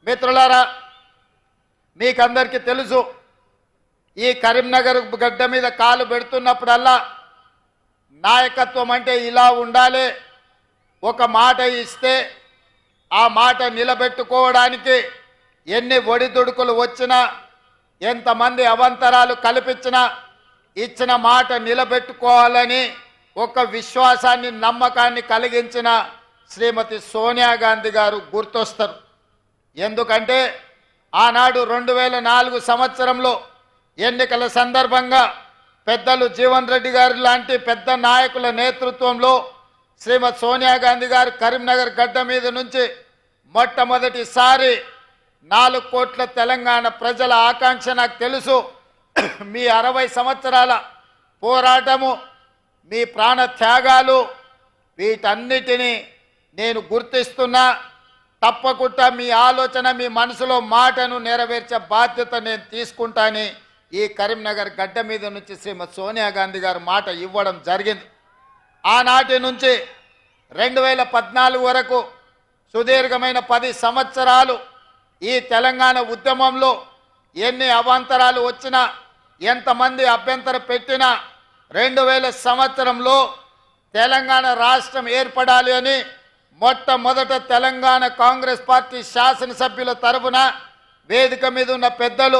మిత్రులారా, మీకందరికీ తెలుసు, ఈ కరీంనగర్ గడ్డ మీద కాలు పెడుతున్నప్పుడల్లా నాయకత్వం అంటే ఇలా ఉండాలి, ఒక మాట ఇస్తే ఆ మాట నిలబెట్టుకోవడానికి ఎన్ని ఒడిదుడుకులు వచ్చినా, ఎంతమంది అవంతరాలు కల్పించినా ఇచ్చిన మాట నిలబెట్టుకోవాలని ఒక విశ్వాసాన్ని, నమ్మకాన్ని కలిగించిన శ్రీమతి సోనియా గాంధీ గారు గుర్తొస్తారు. ఎందుకంటే ఆనాడు 2004 సంవత్సరంలో ఎన్నికల సందర్భంగా పెద్దలు జీవన్ రెడ్డి గారు లాంటి పెద్ద నాయకుల నేతృత్వంలో శ్రీమతి సోనియా గాంధీ గారు కరీంనగర్ గడ్డ మీద నుంచి మొట్టమొదటిసారి 4 కోట్ల తెలంగాణ ప్రజల ఆకాంక్ష నాకు తెలుసు, మీ 60 సంవత్సరాల పోరాటము, మీ ప్రాణ త్యాగాలు, వీటన్నిటినీ నేను గుర్తిస్తున్నా. తప్పకుండా మీ ఆలోచన, మీ మనసులో మాటను నెరవేర్చే బాధ్యత నేను తీసుకుంటానని ఈ కరీంనగర్ గడ్డ మీద నుంచి శ్రీమతి సోనియా గాంధీ గారు మాట ఇవ్వడం జరిగింది. ఆనాటి నుంచి 2014 వరకు సుదీర్ఘమైన 10 సంవత్సరాలు ఈ తెలంగాణ ఉద్యమంలో ఎన్ని అవాంతరాలు వచ్చినా, ఎంతమంది అభ్యంతరం పెట్టినా 2000 సంవత్సరంలో తెలంగాణ రాష్ట్రం ఏర్పడాలి అని మొట్టమొదట తెలంగాణ కాంగ్రెస్ పార్టీ శాసనసభ్యుల తరఫున వేదిక మీద ఉన్న పెద్దలు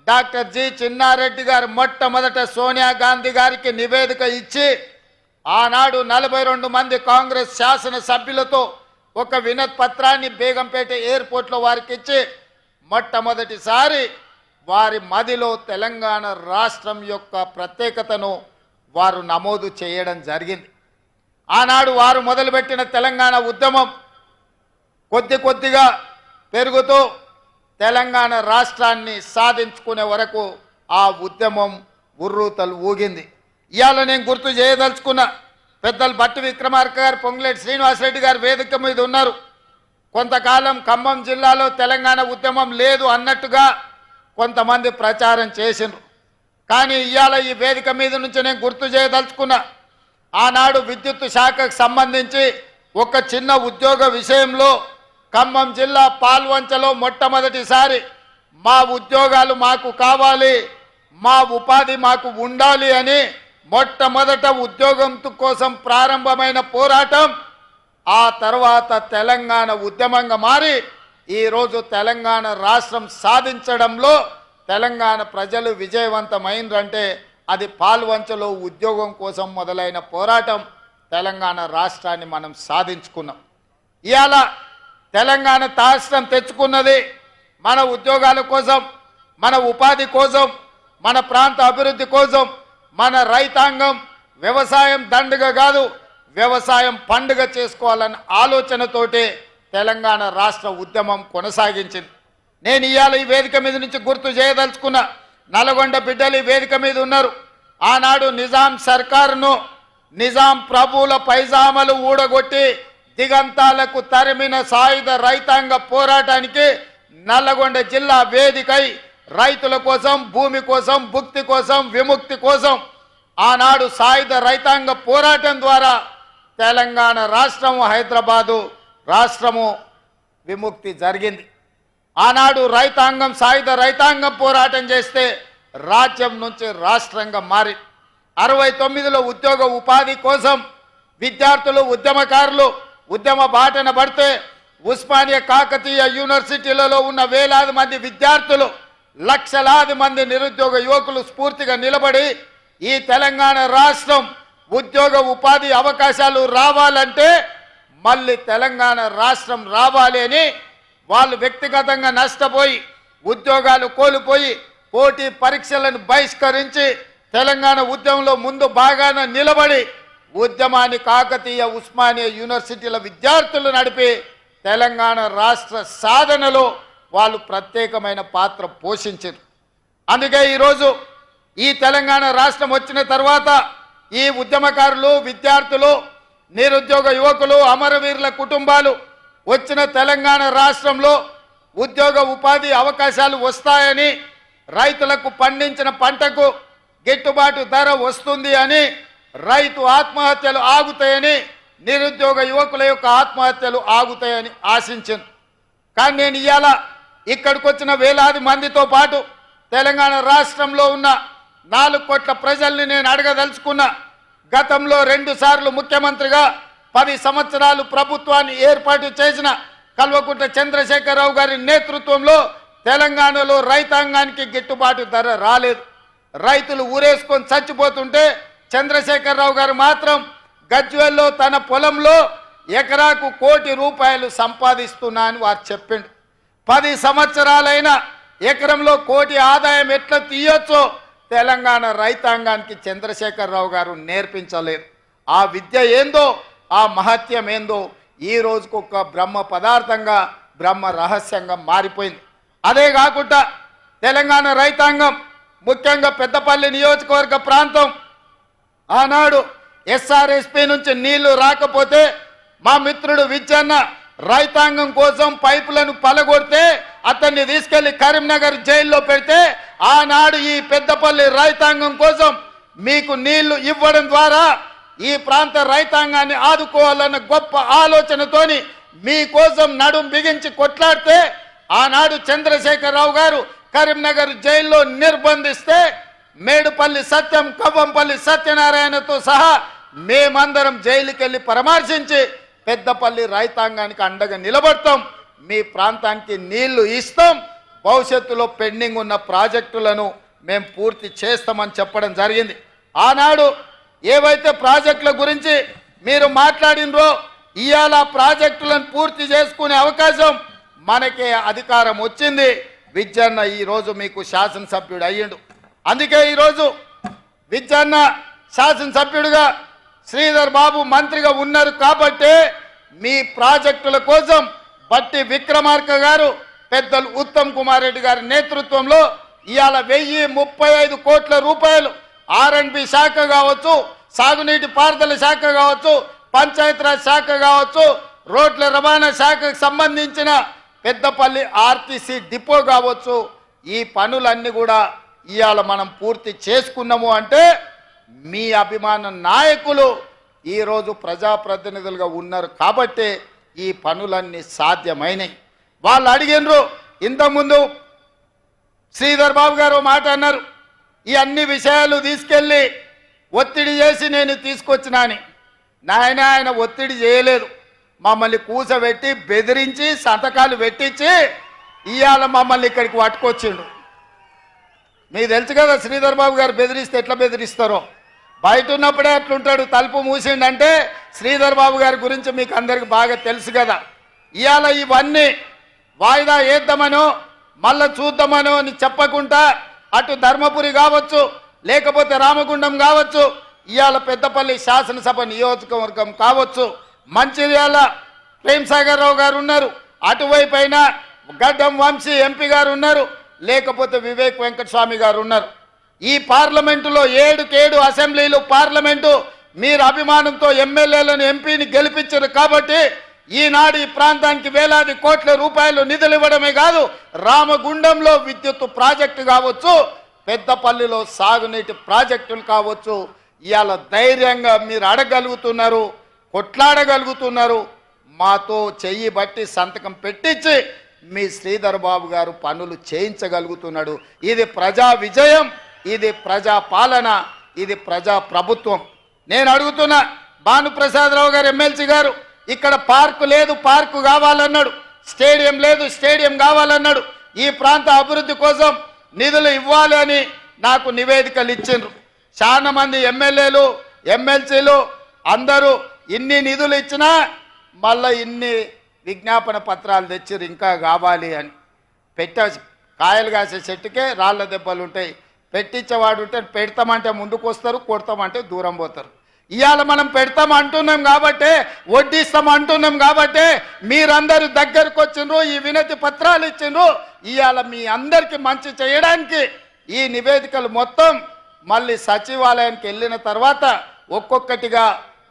డాక్టర్ జి చిన్నారెడ్డి గారు మొట్టమొదట సోనియా గాంధీ గారికి నివేదిక ఇచ్చి ఆనాడు 42 మంది కాంగ్రెస్ శాసనసభ్యులతో ఒక వినతి పత్రాన్ని బేగంపేట ఎయిర్పోర్ట్లో వారికి ఇచ్చి మొట్టమొదటిసారి వారి మదిలో తెలంగాణ రాష్ట్రం యొక్క ప్రత్యేకతను వారు నమోదు చేయడం జరిగింది. ఆనాడు వారు మొదలుపెట్టిన తెలంగాణ ఉద్యమం కొద్ది కొద్దిగా పెరుగుతూ తెలంగాణ రాష్ట్రాన్ని సాధించుకునే వరకు ఆ ఉద్యమం ఉర్రూతలు ఊగింది. ఇవాళ నేను గుర్తు చేయదలుచుకున్న పెద్దలు బట్టి విక్రమార్క గారు, పొంగులేటి శ్రీనివాసరెడ్డి గారు వేదిక మీద ఉన్నారు. కొంతకాలం ఖమ్మం జిల్లాలో తెలంగాణ ఉద్యమం లేదు అన్నట్టుగా కొంతమంది ప్రచారం చేసిండ్రు. కానీ ఇవాళ ఈ వేదిక మీద నుంచి నేను గుర్తు చేయదలుచుకున్నా, ఆనాడు విద్యుత్ శాఖకు సంబంధించి ఒక చిన్న ఉద్యోగ విషయంలో ఖమ్మం జిల్లా పాల్వంచలో మొట్టమొదటిసారి మా ఉద్యోగాలు మాకు కావాలి, మా ఉపాధి మాకు ఉండాలి అని మొట్టమొదట ఉద్యోగం కోసం ప్రారంభమైన పోరాటం ఆ తర్వాత తెలంగాణ ఉద్యమంగా మారి ఈరోజు తెలంగాణ రాష్ట్రం సాధించడంలో తెలంగాణ ప్రజలు విజయవంతమైందంటే అది పాల్వంచలో ఉద్యోగం కోసం మొదలైన పోరాటం. తెలంగాణ రాష్ట్రాన్ని మనం సాధించుకున్నాం. ఇవాళ తెలంగాణ రాష్ట్రం తెచ్చుకున్నది మన ఉద్యోగాల కోసం, మన ఉపాధి కోసం, మన ప్రాంత అభివృద్ధి కోసం. మన రైతాంగం వ్యవసాయం దండుగ కాదు, వ్యవసాయం పండుగ చేసుకోవాలన్న ఆలోచనతోటే తెలంగాణ రాష్ట్ర ఉద్యమం కొనసాగించింది. నేను ఇవాళ ఈ వేదిక మీద నుంచి గుర్తు చేయదలుచుకున్న నల్గొండ బిడ్డలు ఈ వేదిక మీద ఉన్నారు. ఆనాడు నిజాం సర్కారును, నిజాం ప్రభువుల పైజామలు ఊడగొట్టి దిగంతాలకు తరిమిన సాయుధ రైతాంగ పోరాటానికి నల్లగొండ జిల్లా వేదికై రైతుల కోసం, భూమి కోసం, భుక్తి కోసం, విముక్తి కోసం ఆనాడు సాయుధ రైతాంగ పోరాటం ద్వారా తెలంగాణ రాష్ట్రము, హైదరాబాదు రాష్ట్రము విముక్తి జరిగింది. ఆనాడు రైతాంగం, సాయుధ రైతాంగం పోరాటం చేస్తే రాజ్యం నుంచి రాష్ట్రంగా మారి 69లో ఉద్యోగ ఉపాధి కోసం విద్యార్థులు, ఉద్యమకారులు ఉద్యమ బాటన పడితే ఉస్మానియా కాకతీయ యూనివర్సిటీలలో ఉన్న వేలాది మంది విద్యార్థులు, లక్షలాది మంది నిరుద్యోగ యువకులు స్ఫూర్తిగా నిలబడి ఈ తెలంగాణ రాష్ట్రం ఉద్యోగ ఉపాధి అవకాశాలు రావాలంటే మళ్ళీ తెలంగాణ రాష్ట్రం రావాలి అని వాళ్ళు వ్యక్తిగతంగా నష్టపోయి, ఉద్యోగాలు కోల్పోయి, పోటీ పరీక్షలను బహిష్కరించి తెలంగాణ ఉద్యమంలో ముందు బాగాన నిలబడి ఉద్యమాన్ని కాకతీయ, ఉస్మానియా యూనివర్సిటీల విద్యార్థులు నడిపి తెలంగాణ రాష్ట్ర సాధనలో వాళ్ళు ప్రత్యేకమైన పాత్ర పోషించారు. అందుకే ఈరోజు ఈ తెలంగాణ రాష్ట్రం వచ్చిన తర్వాత ఈ ఉద్యమకారులు, విద్యార్థులు, నిరుద్యోగ యువకులు, అమరవీరుల కుటుంబాలు వచ్చిన తెలంగాణ రాష్ట్రంలో ఉద్యోగ ఉపాధి అవకాశాలు వస్తాయని, రైతులకు పండించిన పంటకు గిట్టుబాటు ధర వస్తుంది అని, రైతు ఆత్మహత్యలు ఆగుతాయని, నిరుద్యోగ యువకుల యొక్క ఆత్మహత్యలు ఆగుతాయని ఆశించాను. కానీ నేను ఇవాళ ఇక్కడికి వచ్చిన వేలాది మందితో పాటు తెలంగాణ రాష్ట్రంలో ఉన్న 4 కోట్ల ప్రజల్ని నేను అడగదలుచుకున్నా. గతంలో 2 సార్లు ముఖ్యమంత్రిగా 10 సంవత్సరాలు ప్రభుత్వాన్ని ఏర్పాటు చేసిన కల్వకుంట్ల చంద్రశేఖరరావు గారి నేతృత్వంలో తెలంగాణలో రైతాంగానికి గిట్టుబాటు ధర రాలేదు. రైతులు ఊరేసుకొని చచ్చిపోతుంటే చంద్రశేఖరరావు గారు మాత్రం గజ్వేల్లో తన పొలంలో ఎకరాకు ₹1 కోటి సంపాదిస్తున్నా అని వారు చెప్పిండు. 10 సంవత్సరాలైన ఎకరంలో ₹1 కోటి ఆదాయం ఎట్లా తీయొచ్చో తెలంగాణ రైతాంగానికి చంద్రశేఖరరావు గారు నేర్పించలేదు. ఆ విద్య ఏందో, ఆ మహత్యం ఏందో ఈ రోజుకు ఒక బ్రహ్మ పదార్థంగా, బ్రహ్మ రహస్యంగా మారిపోయింది. అదే కాకుండా తెలంగాణ రైతాంగం, ముఖ్యంగా పెద్దపల్లి నియోజకవర్గ ప్రాంతం, ఆనాడు ఎస్ఆర్ఎస్పీ నుంచి నీళ్లు రాకపోతే మా మిత్రుడు విజ్జన్న రైతాంగం కోసం పైపులను పలగొడితే అతన్ని తీసుకెళ్లి కరీంనగర్ జైల్లో పెడితే ఆనాడు ఈ పెద్దపల్లి రైతాంగం కోసం మీకు నీళ్లు ఇవ్వడం ద్వారా ఈ ప్రాంత రైతాంగాన్ని ఆదుకోవాలన్న గొప్ప ఆలోచనతోని మీకోసం నడుం బిగించి కొట్లాడితే ఆనాడు చంద్రశేఖరరావు గారు కరీంనగర్ జైల్లో నిర్బంధిస్తే మేడుపల్లి సత్యం, కవ్వంపల్లి సత్యనారాయణతో సహా మేమందరం జైలుకి వెళ్ళి పరామర్శించి పెద్దపల్లి రైతాంగానికి అండగా నిలబడతాం, మీ ప్రాంతానికి నీళ్లు ఇస్తాం, భవిష్యత్తులో పెండింగ్ ఉన్న ప్రాజెక్టులను మేము పూర్తి చేస్తామని చెప్పడం జరిగింది. ఆనాడు ఏవైతే ప్రాజెక్టుల గురించి మీరు మాట్లాడినరో ఇవాళ ప్రాజెక్టులను పూర్తి చేసుకునే అవకాశం మనకే అధికారం వచ్చింది. విజ్జన్న ఈరోజు మీకు శాసనసభ్యుడు అయ్యిండు. అందుకే ఈరోజు విజ్జన్న శాసనసభ్యుడిగా శ్రీధర్ బాబు మంత్రిగా ఉన్నారు కాబట్టి మీ ప్రాజెక్టుల కోసం బట్టి విక్రమార్క గారు, పెద్దలు ఉత్తమ్ కుమార్ రెడ్డి గారి నేతృత్వంలో ఇవాళ ₹1035 కోట్ల R&B శాఖ కావచ్చు, సాగునీటి పారుదల శాఖ కావచ్చు, పంచాయతీరాజ్ శాఖ కావచ్చు, రోడ్ల రవాణా శాఖకు సంబంధించిన పెద్దపల్లి ఆర్టీసీ డిపో కావచ్చు, ఈ పనులన్నీ కూడా ఇవాళ మనం పూర్తి చేసుకున్నాము అంటే మీ అభిమాన నాయకులు ఈరోజు ప్రజాప్రతినిధులుగా ఉన్నారు కాబట్టి ఈ పనులన్నీ సాధ్యమైనవి. వాళ్ళు అడిగినరు, ఇంతకుముందు శ్రీధర్ బాబు గారు మాట అన్నారు, ఈ అన్ని విషయాలు తీసుకెళ్ళి ఒత్తిడి చేసి నేను తీసుకొచ్చినా అని. ఆయన ఒత్తిడి చేయలేదు, మమ్మల్ని కూసబెట్టి బెదిరించి సంతకాలు పెట్టించి ఇవాళ మమ్మల్ని ఇక్కడికి పట్టుకొచ్చిండు. మీకు తెలుసు కదా శ్రీధర్ బాబు గారు బెదిరిస్తే ఎట్లా బెదిరిస్తారో. బయట ఉన్నప్పుడే అట్లుంటాడు, తలుపు మూసిండంటే శ్రీధర్ బాబు గారి గురించి మీకు అందరికి బాగా తెలుసు కదా. ఇవాళ ఇవన్నీ వాయిదా వేద్దామనో మళ్ళా చూద్దామనో అని చెప్పకుండా అటు ధర్మపురి కావచ్చు, లేకపోతే రామగుండం కావచ్చు, ఇవాళ పెద్దపల్లి శాసనసభ నియోజకవర్గం కావచ్చు, మంచిర్యాల ప్రేమ్సాగర్ రావు గారు ఉన్నారు, అటువైపు అయినా గడ్డం వంశీ ఎంపీ గారు ఉన్నారు, లేకపోతే వివేక్ వెంకటస్వామి గారు ఉన్నారు. ఈ పార్లమెంటులో 7 అసెంబ్లీలు పార్లమెంటు మీరు అభిమానంతో ఎమ్మెల్యేలను ఎంపీని గెలిపించారు కాబట్టి ఈనాడు ఈ ప్రాంతానికి వేలాది కోట్ల రూపాయలు నిధులు ఇవ్వడమే కాదు, రామగుండంలో విద్యుత్ ప్రాజెక్టు కావచ్చు, పెద్దపల్లిలో సాగునీటి ప్రాజెక్టులు కావచ్చు, ఇవాళ ధైర్యంగా మీరు అడగలుగుతున్నారు, కొట్లాడగలుగుతున్నారు. మాతో చెయ్యి బట్టి సంతకం పెట్టించి మీ శ్రీధర్ బాబు గారు పనులు చేయించగలుగుతున్నాడు. ఇది ప్రజా విజయం, ఇది ప్రజా పాలన, ఇది ప్రజా ప్రభుత్వం. నేను అడుగుతున్నా, భానుప్రసాదరావు గారు ఎమ్మెల్సీ గారు, ఇక్కడ పార్కు లేదు, పార్కు కావాలన్నాడు, స్టేడియం లేదు, స్టేడియం కావాలన్నాడు, ఈ ప్రాంత అభివృద్ధి కోసం నిధులు ఇవ్వాలి అని నాకు నివేదికలు ఇచ్చిండ్రు. చాలా మంది ఎమ్మెల్యేలు, ఎమ్మెల్సీలు అందరూ ఇన్ని నిధులు ఇచ్చినా మళ్ళీ ఇన్ని విజ్ఞాపన పత్రాలు తెచ్చిర్రు ఇంకా కావాలి అని. కాయలు కాసే చెట్టుకే రాళ్ళ దెబ్బలు ఉంటాయి, పెట్టించేవాడు ఉంటే పెడతామంటే ముందుకు వస్తారు, కొడతామంటే దూరం పోతారు. ఇవాళ మనం పెడతాం అంటున్నాం కాబట్టి, వడ్డిస్తాం అంటున్నాం కాబట్టి మీరందరూ దగ్గరకు వచ్చిండ్రు, ఈ వినతి పత్రాలు ఇచ్చిండ్రు. ఇవాళ మీ అందరికీ మంచి చేయడానికి ఈ నివేదికలు మొత్తం మళ్ళీ సచివాలయానికి వెళ్ళిన తర్వాత ఒక్కొక్కటిగా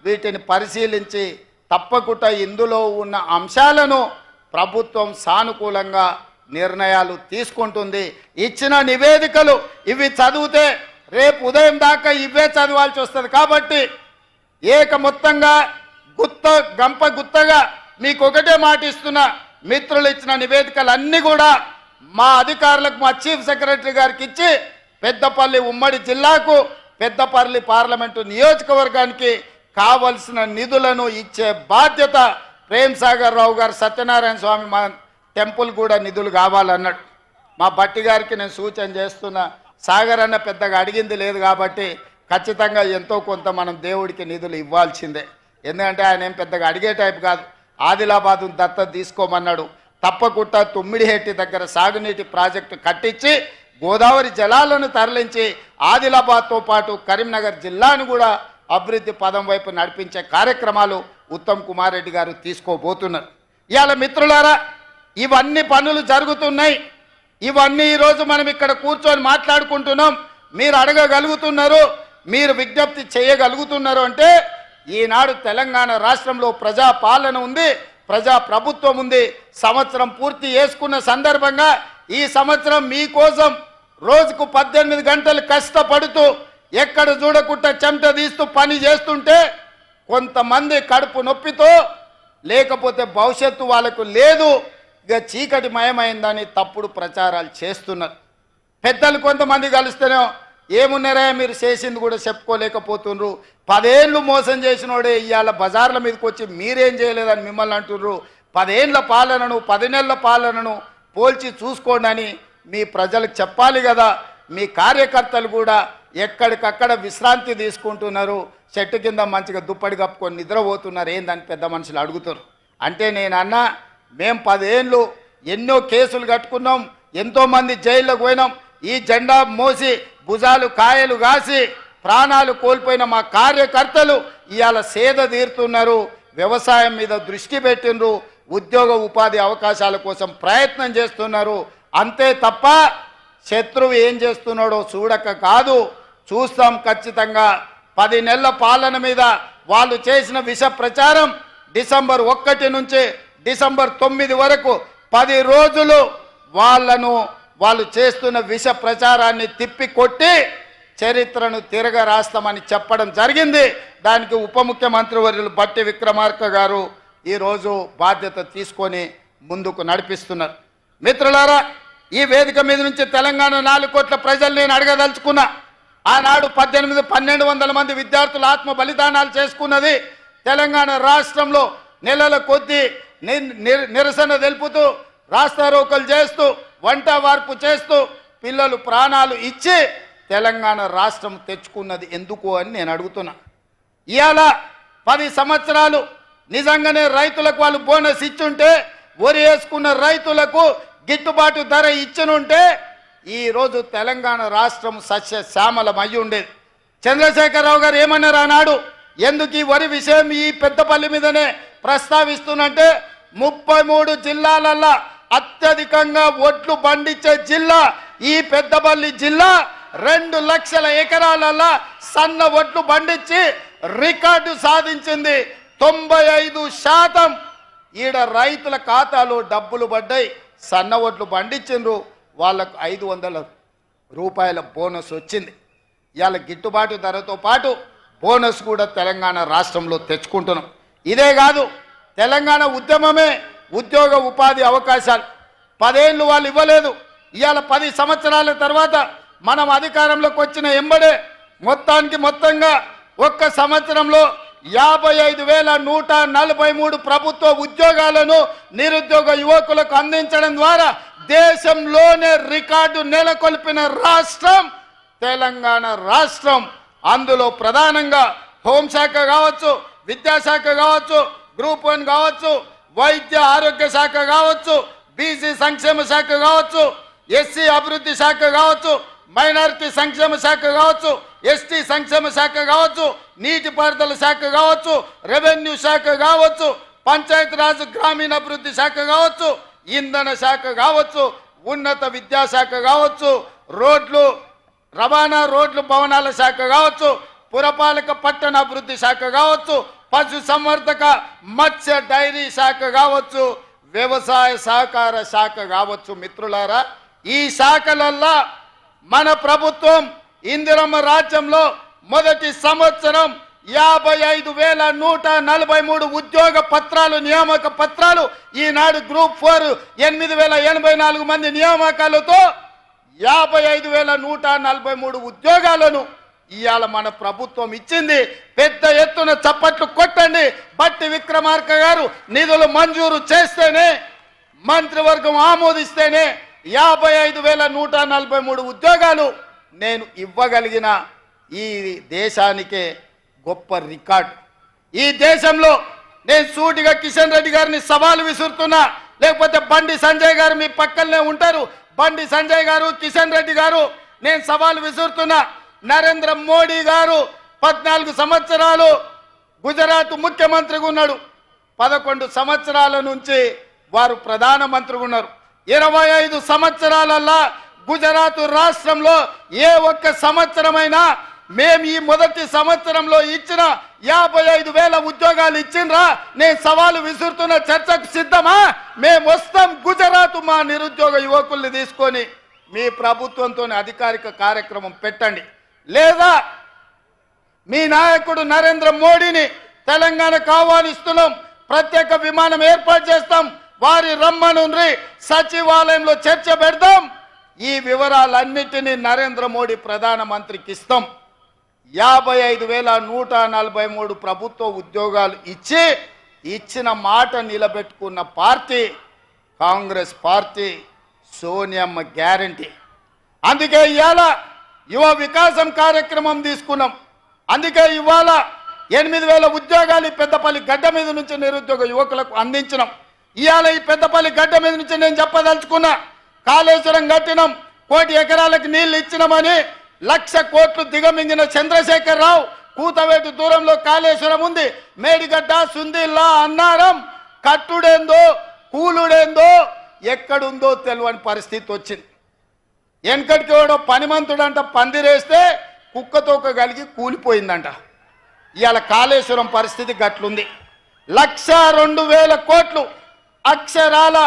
వీటిని పరిశీలించి తప్పకుండా ఇందులో ఉన్న అంశాలను ప్రభుత్వం సానుకూలంగా నిర్ణయాలు తీసుకుంటుంది. ఇచ్చిన నివేదికలు ఇవి చదివితే రేపు ఉదయం దాకా ఇవే చదవాల్సి వస్తుంది కాబట్టి మొత్తంగా గుత్తగా మీకు ఒకటే మాట ఇస్తున్నా, మిత్రులు ఇచ్చిన నివేదికలు అన్నీ కూడా మా అధికారులకు మా చీఫ్ సెక్రటరీ గారికి ఇచ్చి పెద్దపల్లి ఉమ్మడి జిల్లాకు పెద్దపల్లి పార్లమెంటు నియోజకవర్గానికి కావలసిన నిధులను ఇచ్చే బాధ్యత ప్రేమ్ సాగర్ రావు గారు సత్యనారాయణ స్వామి మా టెంపుల్ కూడా నిధులు కావాలన్నాడు. మా బట్టి గారికి నేను సూచన చేస్తున్నా, సాగర్ అన్న పెద్దగా అడిగింది లేదు కాబట్టి ఖచ్చితంగా ఎంతో కొంత మనం దేవుడికి నిధులు ఇవ్వాల్సిందే. ఎందుకంటే ఆయన ఏం పెద్దగా అడిగే టైప్ కాదు. ఆదిలాబాదు దత్తత తీసుకోమన్నాడు. తప్పకుండా తుమ్మిడిహెట్టి దగ్గర సాగునీటి ప్రాజెక్టు కట్టించి గోదావరి జలాలను తరలించి ఆదిలాబాద్తో పాటు కరీంనగర్ జిల్లాను కూడా అభివృద్ధి పదం వైపు నడిపించే కార్యక్రమాలు ఉత్తమ్ కుమార్ రెడ్డి గారు తీసుకోబోతున్నారు. ఇవాళ మిత్రులారా, ఇవన్నీ పనులు జరుగుతున్నాయి. ఇవన్నీ ఈరోజు మనం ఇక్కడ కూర్చొని మాట్లాడుకుంటున్నాం. మీరు అడగగలుగుతున్నారు, మీరు విజ్ఞప్తి చేయగలుగుతున్నారు అంటే ఈనాడు తెలంగాణ రాష్ట్రంలో ప్రజా పాలన ఉంది, ప్రజా ప్రభుత్వం ఉంది. సంవత్సరం పూర్తి చేసుకున్న సందర్భంగా ఈ సంవత్సరం మీకోసం రోజుకు 18 గంటలు కష్టపడుతూ ఎక్కడ చూడకుండా చెమట తీస్తూ పని చేస్తుంటే కొంతమంది కడుపు నొప్పితో లేకపోతే భవిష్యత్తు వాళ్ళకు లేదు, ఇక చీకటి మయమైందని తప్పుడు ప్రచారాలు చేస్తున్నారు. పెద్దలు కొంతమంది కలిస్తేనే ఏమున్నారా మీరు చేసింది కూడా చెప్పుకోలేకపోతున్నారు. 10 ఏళ్ళు మోసం చేసినోడే ఇవాళ బజార్ల మీదకి వచ్చి మీరేం చేయలేదని మిమ్మల్ని అంటున్నారు. 10 ఏళ్ళ పాలనను 10 నెలల పాలనను పోల్చి చూసుకోండి అని మీ ప్రజలకు చెప్పాలి కదా. మీ కార్యకర్తలు కూడా ఎక్కడికక్కడ విశ్రాంతి తీసుకుంటున్నారు, చెట్టు కింద మంచిగా దుప్పటి కప్పుకొని నిద్రపోతున్నారు. ఏందని పెద్ద మనుషులు అడుగుతారు. అంటే నేను అన్నా, మేము 10 ఏళ్ళు ఎన్నో కేసులు కట్టుకున్నాం, ఎంతోమంది జైల్లోకి పోయినాం. ఈ జెండా మోసి భుజాలు కాయలు కాసి ప్రాణాలు కోల్పోయిన మా కార్యకర్తలు ఇవాళ సేద తీరుతున్నారు, వ్యవసాయం మీద దృష్టి పెట్టినరు, ఉద్యోగ ఉపాధి అవకాశాల కోసం ప్రయత్నం చేస్తున్నారు. అంతే తప్ప శత్రువు ఏం చేస్తున్నాడో చూడక కాదు, చూస్తాం ఖచ్చితంగా. 10 నెలల పాలన మీద వాళ్ళు చేసిన విష ప్రచారం డిసెంబర్ 1 నుంచి డిసెంబర్ 9 వరకు 10 రోజులు వాళ్ళు చేస్తున్న విష ప్రచారాన్ని తిప్పి కొట్టి చరిత్రను తిరగ రాస్తామని చెప్పడం జరిగింది. దానికి ఉప ముఖ్యమంత్రి వర్యులు బట్టి విక్రమార్క గారు ఈరోజు బాధ్యత తీసుకొని ముందుకు నడిపిస్తున్నారు. మిత్రులారా, ఈ వేదిక మీద నుంచి తెలంగాణ 4 కోట్ల ప్రజలు నేను అడగదలుచుకున్నా. ఆనాడు 1200 మంది విద్యార్థులు ఆత్మ బలిదానాలు చేసుకున్నది. తెలంగాణ రాష్ట్రంలో నెలల కొద్దీ నిరసన తెలుపుతూ రాస్తారోకలు చేస్తూ వంట వార్పు చేస్తూ పిల్లలు ప్రాణాలు ఇచ్చి తెలంగాణ రాష్ట్రం తెచ్చుకున్నది ఎందుకు అని నేను అడుగుతున్నా. ఇవాళ 10 సంవత్సరాలు నిజంగానే రైతులకు వాళ్ళు బోనస్ ఇచ్చుంటే, వరి వేసుకున్న రైతులకు గిట్టుబాటు ధర ఇచ్చనుంటే ఈరోజు తెలంగాణ రాష్ట్రం సస్యశ్యామలమయ్యి ఉండేది. చంద్రశేఖరరావు గారు ఏమన్నారు ఆనాడు, ఎందుకు ఈ వరి విషయం ఈ పెద్దపల్లి మీదనే ప్రస్తావిస్తున్నంటే 33 జిల్లాలల్లో అత్యధికంగా ఒడ్లు పండించే జిల్లా ఈ పెద్దపల్లి జిల్లా. 2 లక్షల ఎకరాలలో సన్న ఒడ్లు పండించి రికార్డు సాధించింది. 95% ఈడ రైతుల ఖాతాలో డబ్బులు పడ్డాయి. సన్న ఒడ్లు పండించిండ్రు, వాళ్ళకు 500 రూపాయల బోనస్ వచ్చింది. ఇవాళ గిట్టుబాటు ధరతో పాటు బోనస్ కూడా తెలంగాణ రాష్ట్రంలో తెచ్చుకుంటున్నాం. ఇదే కాదు, తెలంగాణ ఉద్యమమే ఉద్యోగ ఉపాధి అవకాశాలు 10 ఏళ్ళు వాళ్ళు ఇవ్వలేదు. ఇవాళ 10 సంవత్సరాల తర్వాత మనం అధికారంలోకి వచ్చిన ఎంబడే మొత్తంగా ఒక్క సంవత్సరంలో 55,143 ప్రభుత్వ ఉద్యోగాలను నిరుద్యోగ యువకులకు అందించడం ద్వారా దేశంలోనే రికార్డు నెలకొల్పిన రాష్ట్రం తెలంగాణ రాష్ట్రం. అందులో ప్రధానంగా హోంశాఖ కావచ్చు, విద్యాశాఖ కావచ్చు, గ్రూప్ 1 కావచ్చు, వైద్య ఆరోగ్య శాఖ కావచ్చు, బీసీ సంక్షేమ శాఖ కావచ్చు, ఎస్సీ అభివృద్ధి శాఖ కావచ్చు, మైనారిటీ సంక్షేమ శాఖ కావచ్చు, ఎస్టీ సంక్షేమ శాఖ కావచ్చు, నీటిపారుదల శాఖ కావచ్చు, రెవెన్యూ శాఖ కావచ్చు, పంచాయతీరాజ్ గ్రామీణాభివృద్ధి శాఖ కావచ్చు, ఇంధన శాఖ కావచ్చు, ఉన్నత విద్యాశాఖ కావచ్చు, రోడ్లు రవాణా రోడ్లు భవనాల శాఖ కావచ్చు, పురపాలక పట్టణ అభివృద్ధి శాఖ కావచ్చు, పశు సంవర్ధక మత్స్య డైరీ శాఖ కావచ్చు, వ్యవసాయ సహకార శాఖ కావచ్చు. మిత్రులారా, ఈ శాఖలల్లో మన ప్రభుత్వం ఇందిరమ్మ రాజ్యంలో మొదటి సంవత్సరం 55,143 ఉద్యోగ పత్రాలు నియామక పత్రాలు ఈనాడు గ్రూప్ 4 8,084 మంది నియామకాలతో 55,143 ఉద్యోగాలను ఇవాళ మన ప్రభుత్వం ఇచ్చింది. పెద్ద ఎత్తున చప్పట్లు కొట్టండి. బట్టి విక్రమార్క గారు నిధులు మంజూరు చేస్తేనే, మంత్రివర్గం ఆమోదిస్తేనే 55,143 ఉద్యోగాలు నేను ఇవ్వగలిగిన ఈ దేశానికే గొప్ప రికార్డు. ఈ దేశంలో నేను సూటిగా కిషన్ రెడ్డి గారిని సవాలు విసురుతున్నా, లేకపోతే బండి సంజయ్ గారు మీ పక్కనే ఉంటారు, బండి సంజయ్ గారు, కిషన్ రెడ్డి గారు, నేను సవాలు విసురుతున్నా. నరేంద్ర మోడీ గారు 14 సంవత్సరాలు గుజరాత్ ముఖ్యమంత్రిగా ఉన్నాడు. 11 సంవత్సరాల నుంచి వారు ప్రధానమంత్రిగా ఉన్నారు. 25 సంవత్సరాలల్లా గుజరాత్ రాష్ట్రంలో ఏ ఒక్క సంవత్సరమైనా మేము ఈ మొదటి సంవత్సరంలో ఇచ్చిన 55,000 ఉద్యోగాలు ఇచ్చిండ్రా? నేను సవాలు విసురుతున్న, చర్చకు సిద్ధమా? మేము వస్తాం గుజరాత్. మా నిరుద్యోగ యువకుల్ని తీసుకొని మీ ప్రభుత్వంతో అధికారిక కార్యక్రమం పెట్టండి. లేదా మీ నాయకుడు నరేంద్ర మోడీని తెలంగాణకు ఆహ్వానిస్తున్నాం, ప్రత్యేక విమానం ఏర్పాటు చేస్తాం, వారి రమ్మనుండ్రి, సచివాలయంలో చర్చ పెడదాం. ఈ వివరాలన్నిటినీ నరేంద్ర మోడీ ప్రధానమంత్రికి ఇస్తాం. 55,143 ప్రభుత్వ ఉద్యోగాలు ఇచ్చిన మాట నిలబెట్టుకున్న పార్టీ కాంగ్రెస్ పార్టీ, సోనియమ్మ గ్యారంటీ. అందుకే ఇవాళ యువ వికాసం కార్యక్రమం తీసుకున్నాం. అందుకే ఇవాళ 8,000 ఉద్యోగాలు ఈ పెద్దపల్లి గడ్డ మీద నుంచి నిరుద్యోగ యువకులకు అందించినాం. ఇవాళ ఈ పెద్దపల్లి గడ్డ మీద నుంచి నేను చెప్పదలుచుకున్నా, కాళేశ్వరం కట్టినాం, 1 కోటి ఎకరాలకు నీళ్లు ఇచ్చినామని 1,00,000 కోట్లు దిగమింగిన చంద్రశేఖర్ రావు కూతవేటు దూరంలో కాళేశ్వరం ఉంది. మేడిగడ్డ, సుందిల్లా, అన్నారం కట్టుడేందో కూలుడేందో ఎక్కడుందో తెలియని పరిస్థితి వచ్చింది. వెనకటికి ఎవడో పనిమంతుడంట పందిరేస్తే కుక్కతోక కలిగి కూలిపోయిందంట. ఇవాళ కాళేశ్వరం పరిస్థితి గట్లుంది. 1,02,000 కోట్లు అక్షరాల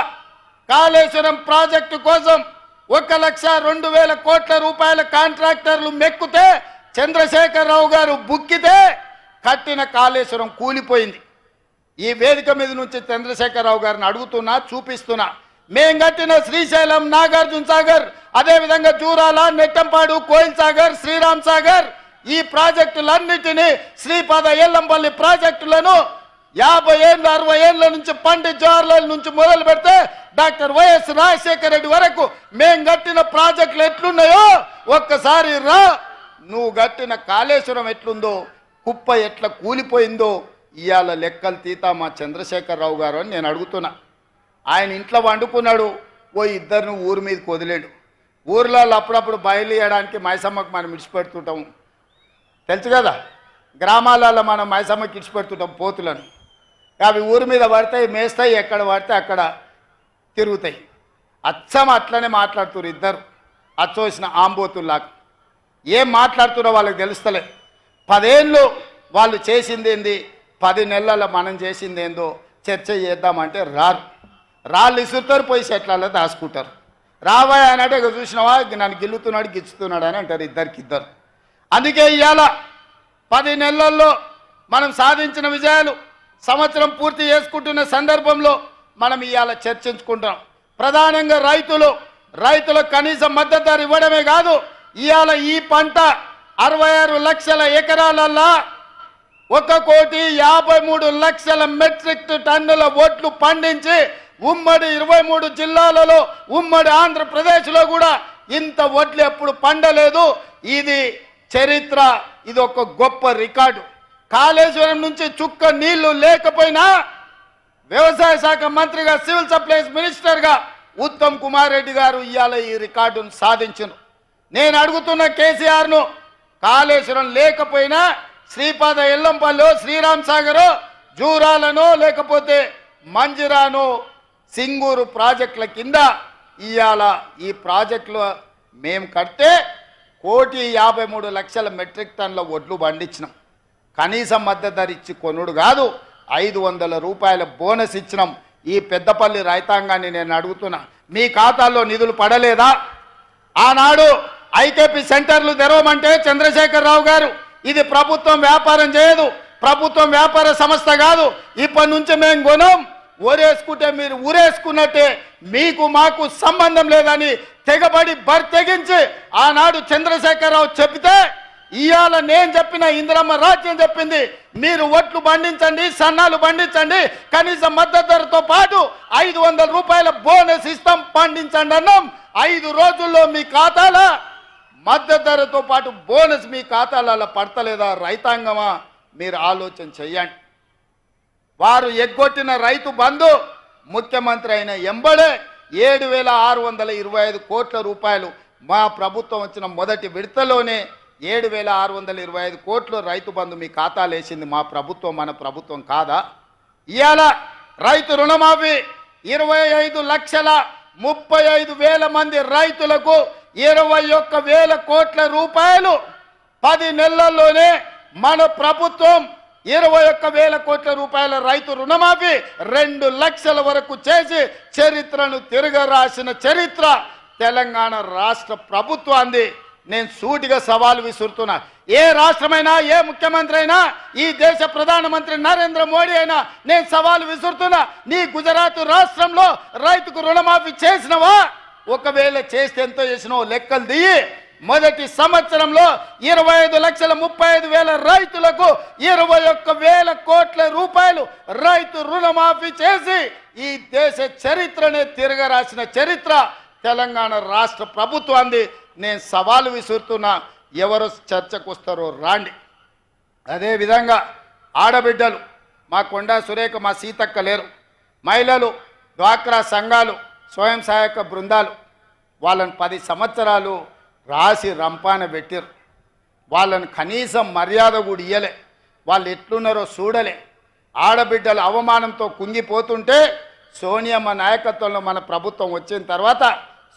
కాళేశ్వరం ప్రాజెక్టు కోసం 1,02,000 కోట్ల రూపాయల కాంట్రాక్టర్లు మెక్కితే, చంద్రశేఖరరావు గారు బుక్కితే కట్టిన కాళేశ్వరం కూలిపోయింది. ఈ వేదిక మీద నుంచి చంద్రశేఖరరావు గారిని అడుగుతున్నా, చూపిస్తున్నా. మేం కట్టిన శ్రీశైలం, నాగార్జున సాగర్, అదేవిధంగా జూరాల, నెట్టంపాడు, కోయిల్ సాగర్, శ్రీరామ్ సాగర్, ఈ ప్రాజెక్టులన్నిటినీ, శ్రీపాద ఎల్లంపల్లి ప్రాజెక్టులను 50 ఏళ్ళు 60 ఏళ్ళ నుంచి పండిత్ జవహర్లాల్ నుంచి మొదలు పెడితే డాక్టర్ వైఎస్ రాజశేఖర రెడ్డి వరకు మేం కట్టిన ప్రాజెక్టులు ఎట్లున్నాయో ఒక్కసారి రా. నువ్వు కట్టిన కాళేశ్వరం ఎట్లుందో, కుప్ప ఎట్లా కూలిపోయిందో ఇవాళ లెక్కలు తీతా మా చంద్రశేఖరరావు గారు అని నేను అడుగుతున్నా. ఆయన ఇంట్లో వండుకున్నాడు, ఓ ఇద్దరిని ఊరి మీదకి వదిలేడు. ఊర్లో అప్పుడప్పుడు బయలుదేయడానికి మైసమ్మకు మనం ఇడిచిపెడుతుంటాం, తెలుసు కదా. గ్రామాలలో మనం మైసమ్మకి ఇడిచిపెడుతుంటాం పోతులను. అవి ఊరి మీద పడతాయి, మేస్తాయి, ఎక్కడ పడితే అక్కడ తిరుగుతాయి. అచ్చం అట్లనే మాట్లాడుతున్నారు ఇద్దరు, అచ్చోసిన ఆంబోతుల్లాగా. ఏం మాట్లాడుతున్నారో వాళ్ళకి తెలుస్తలే. 10 ఏళ్ళు వాళ్ళు చేసింది ఏంది, 10 నెలల మనం చేసింది ఏందో చర్చ చేద్దామంటే రాళ్ళు ఇసురుతారు, పోయి చెట్లలో దాచుకుంటారు. రాబోయే అనంటే ఇక చూసినావా నన్ను గిల్లుతున్నాడు గిచ్చుతున్నాడు అని అంటారు ఇద్దరికిద్దరు. అందుకే ఇవాళ 10 నెలల్లో మనం సాధించిన విజయాలు సంవత్సరం పూర్తి చేసుకుంటున్న సందర్భంలో మనం ఇవాళ చర్చించుకుంటాం. ప్రధానంగా రైతులకు కనీస మద్దతు ధర ఇవ్వడమే కాదు, ఇవాళ ఈ పంట 66 లక్షల ఎకరాలల్లా 1,53,00,000 మెట్రిక్ టన్నుల వడ్లు పండించి ఉమ్మడి 23 జిల్లాలలో, ఉమ్మడి ఆంధ్రప్రదేశ్లో కూడా ఇంత వడ్లు ఎప్పుడు పండలేదు. ఇది చరిత్ర, ఇది ఒక గొప్ప రికార్డు. కాళేశ్వరం నుంచి చుక్క నీళ్లు లేకపోయినా వ్యవసాయ శాఖ మంత్రిగా, సివిల్ సప్లైస్ మినిస్టర్గా ఉత్తమ్ కుమార్ రెడ్డి గారు ఇవాళ ఈ రికార్డును సాధించను. నేను అడుగుతున్న కేసీఆర్ను, కాళేశ్వరం లేకపోయినా శ్రీపాద ఎల్లంపల్లి, శ్రీరామ్ సాగర్, జూరాలను, లేకపోతే మంజిరాను, సింగూరు ప్రాజెక్టుల కింద ఇవాళ ఈ ప్రాజెక్టులు మేము కడితే 1,53,00,000 మెట్రిక్ టన్నుల వడ్లు పండించినాం. కనీస మద్దతు ధర ఇచ్చి కొనుడు కాదు, 500 రూపాయల బోనస్ ఇచ్చినాం. ఈ పెద్దపల్లి రైతాంగాన్ని నేను అడుగుతున్నా, మీ ఖాతాల్లో నిధులు పడలేదా? ఆనాడు ఐకేపీ సెంటర్లు తెరవమంటే చంద్రశేఖరరావు గారు ఇది ప్రభుత్వం వ్యాపారం చేయదు, ప్రభుత్వం వ్యాపార సంస్థ కాదు. ఇప్పటి నుంచి మేము కొనం, ఊరేసుకుంటే మీరు ఊరేసుకున్నట్టే, మీకు మాకు సంబంధం లేదని తెగబడి బర్తెగించి ఆనాడు చంద్రశేఖరరావు చెబితే ఇవాళ నేను చెప్పిన ఇందిరమ్మ రాజ్యం చెప్పింది మీరు ఒట్లు పండించండి, సన్నాలు పండించండి, కనీస మద్దతు ధరతో పాటు 500 రూపాయల బోనస్ ఇస్తాం, పండించండి అన్నాం. 5 రోజుల్లో మీ ఖాతాల మద్దతు ధరతో పాటు బోనస్ మీ ఖాతాలలో పడతలేదా? రైతాంగమా, మీరు ఆలోచన చెయ్యండి. వారు ఎగ్గొట్టిన రైతు బంధు ముఖ్యమంత్రి అయిన ఎంబడే 7,625 కోట్ల రూపాయలు మా ప్రభుత్వం వచ్చిన మొదటి విడతలోనే 7,625 కోట్లు రైతు బంధు మీ ఖాతాలు వేసింది మా ప్రభుత్వం, మన ప్రభుత్వం కాదా? ఇవాళ రైతు రుణమాఫీ 25,35,000 మంది రైతులకు 21,000 కోట్ల రూపాయలు 10 నెలల్లోనే మన ప్రభుత్వం 21,000 కోట్ల రూపాయల రైతు రుణమాఫీ 2 లక్షల వరకు చేసి చరిత్రను తిరగరాసిన చరిత్ర తెలంగాణ రాష్ట్ర ప్రభుత్వాన్ని. నేను సూటిగా సవాలు విసురుతున్నా. ఏ రాష్ట్రమైనా, ఏ ముఖ్యమంత్రి అయినా, ఈ దేశ ప్రధానమంత్రి నరేంద్ర మోడీ అయినా నేను సవాలు విసురుతున్నా. నీ గుజరాత్ రాష్ట్రంలో రైతుకు రుణమాఫీ చేసినవా? ఒకవేళ చేస్తే ఎంతో చేసినావో లెక్కలు దిగి మొదటి సంవత్సరంలో 25,35,000 రైతులకు 21,000 కోట్ల రూపాయలు రైతు రుణమాఫీ చేసి ఈ దేశ చరిత్రనే తిరగరాసిన చరిత్ర తెలంగాణ రాష్ట్ర ప్రభుత్వాన్ని. నేను సవాలు విసురుతున్నా, ఎవరు చర్చకు వస్తారో రాండి. అదేవిధంగా ఆడబిడ్డలు, మా కొండా సురేఖ, మా సీతక్క లేరు, మహిళలు, డ్వాక్రా సంఘాలు, స్వయం సహాయక బృందాలు, వాళ్ళని 10 సంవత్సరాలు రాసి రంపాన పెట్టారు. వాళ్ళని కనీసం మర్యాద కూడా ఇయ్యలే, వాళ్ళు ఎట్లున్నారో చూడలే. ఆడబిడ్డల అవమానంతో కుంగిపోతుంటే సోనియమ్మ నాయకత్వంలో మన ప్రభుత్వం వచ్చిన తర్వాత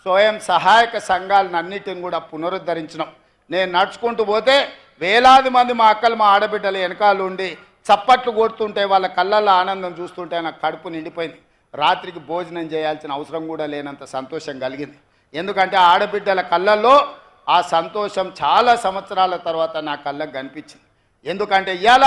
స్వయం సహాయక సంఘాలను అన్నిటిని కూడా పునరుద్ధరించినాం. నేను నడుచుకుంటూ పోతే వేలాది మంది మా అక్కలు, మా ఆడబిడ్డలు వెనకాల ఉండి చప్పట్లు కొడుతుంటే వాళ్ళ కళ్ళల్లో ఆనందం చూస్తుంటే నాకు కడుపు నిండిపోయింది. రాత్రికి భోజనం చేయాల్సిన అవసరం కూడా లేనంత సంతోషం కలిగింది. ఎందుకంటే ఆడబిడ్డల కళ్ళల్లో ఆ సంతోషం చాలా సంవత్సరాల తర్వాత నా కళ్ళకు కనిపించింది. ఎందుకంటే ఇవాళ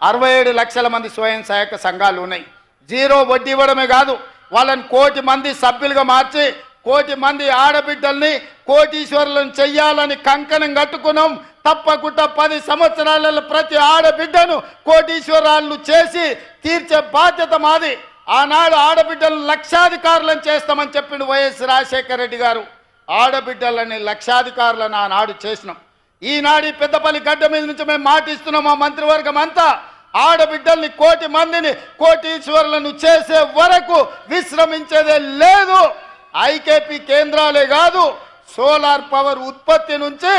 67 లక్షల మంది స్వయం సహాయక సంఘాలు ఉన్నాయి. 0 వడ్డీ ఇవ్వడమే కాదు, వాళ్ళని 1 కోటి మంది సభ్యులుగా మార్చి 1 కోటి మంది ఆడబిడ్డల్ని కోటీశ్వరులను చెయ్యాలని కంకణం కట్టుకున్నాం. తప్పకుండా 10 సంవత్సరాలలో ప్రతి ఆడబిడ్డను కోటీశ్వరాలను చేసి తీర్చే బాధ్యత మాది. ఆనాడు ఆడబిడ్డలను లక్షాధికారులను చేస్తామని చెప్పిండు వైఎస్ రాజశేఖర రెడ్డి గారు. ఆడబిడ్డలని లక్షాధికారులను ఆనాడు చేసినాం. ఈనాడు పెద్దపల్లి గడ్డ మీద నుంచి మేము మాటిస్తున్నాం, మా మంత్రివర్గం అంతా ఆడబిడ్డల్ని 1 కోటి మందిని కోటీశ్వరులను చేసే వరకు విశ్రమించేదే లేదు. ఐకేపీ కేంద్రాలే కాదు, సోలార్ పవర్ ఉత్పత్తి నుంచి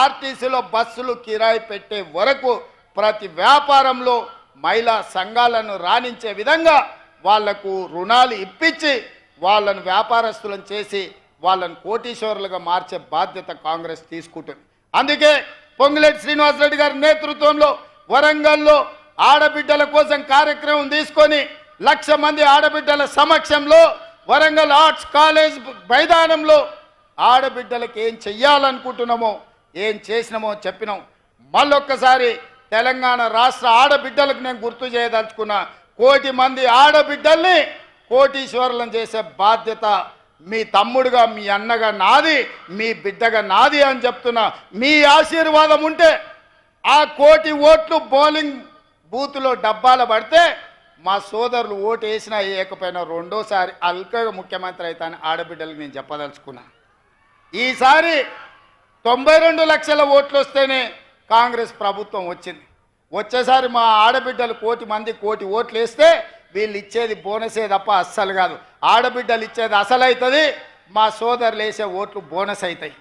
ఆర్టీసీలో బస్సులు కిరాయి పెట్టే వరకు ప్రతి వ్యాపారంలో మహిళా సంఘాలను రాణించే విధంగా వాళ్లకు రుణాలు ఇప్పించి వాళ్ళను వ్యాపారస్తులను చేసి వాళ్ళను కోటీశ్వరులుగా మార్చే బాధ్యత కాంగ్రెస్ తీసుకుంటుంది. అందుకే పొంగులేటి శ్రీనివాసరెడ్డి గారి నేతృత్వంలో వరంగల్లో ఆడబిడ్డల కోసం కార్యక్రమం తీసుకొని 1,00,000 మంది ఆడబిడ్డల సమక్షంలో వరంగల్ ఆర్ట్స్ కాలేజ్ మైదానంలో ఆడబిడ్డలకు ఏం చెయ్యాలనుకుంటున్నామో, ఏం చేసినామో చెప్పినాం. మళ్ళొక్కసారి తెలంగాణ రాష్ట్ర ఆడబిడ్డలకు నేను గుర్తు చేయదలుచుకున్నా, 1 కోటి మంది ఆడబిడ్డల్ని కోటీశ్వరులను చేసే బాధ్యత మీ తమ్ముడుగా, మీ అన్నగా నాది, మీ బిడ్డగా నాది అని చెప్తున్నా. మీ ఆశీర్వాదం ఉంటే ఆ 1 కోటి ఓట్లు బౌలింగ్ బూత్లో డబ్బాల పడితే మా సోదరులు ఓటు వేసినా వేయకపోయినా రెండోసారి అల్కగా ముఖ్యమంత్రి అవుతాను ఆడబిడ్డలకు నేను చెప్పదలుచుకున్నా. ఈసారి 92 లక్షల ఓట్లు వస్తేనే కాంగ్రెస్ ప్రభుత్వం వచ్చింది. వచ్చేసారి మా ఆడబిడ్డలు 1 కోటి మంది 1 కోటి ఓట్లు వేస్తే వీళ్ళు ఇచ్చేది బోనసే తప్ప అస్సలు కాదు. ఆడబిడ్డలు ఇచ్చేది అసలు అవుతుంది, మా సోదరులు వేసే ఓట్లు బోనస్ అవుతాయి.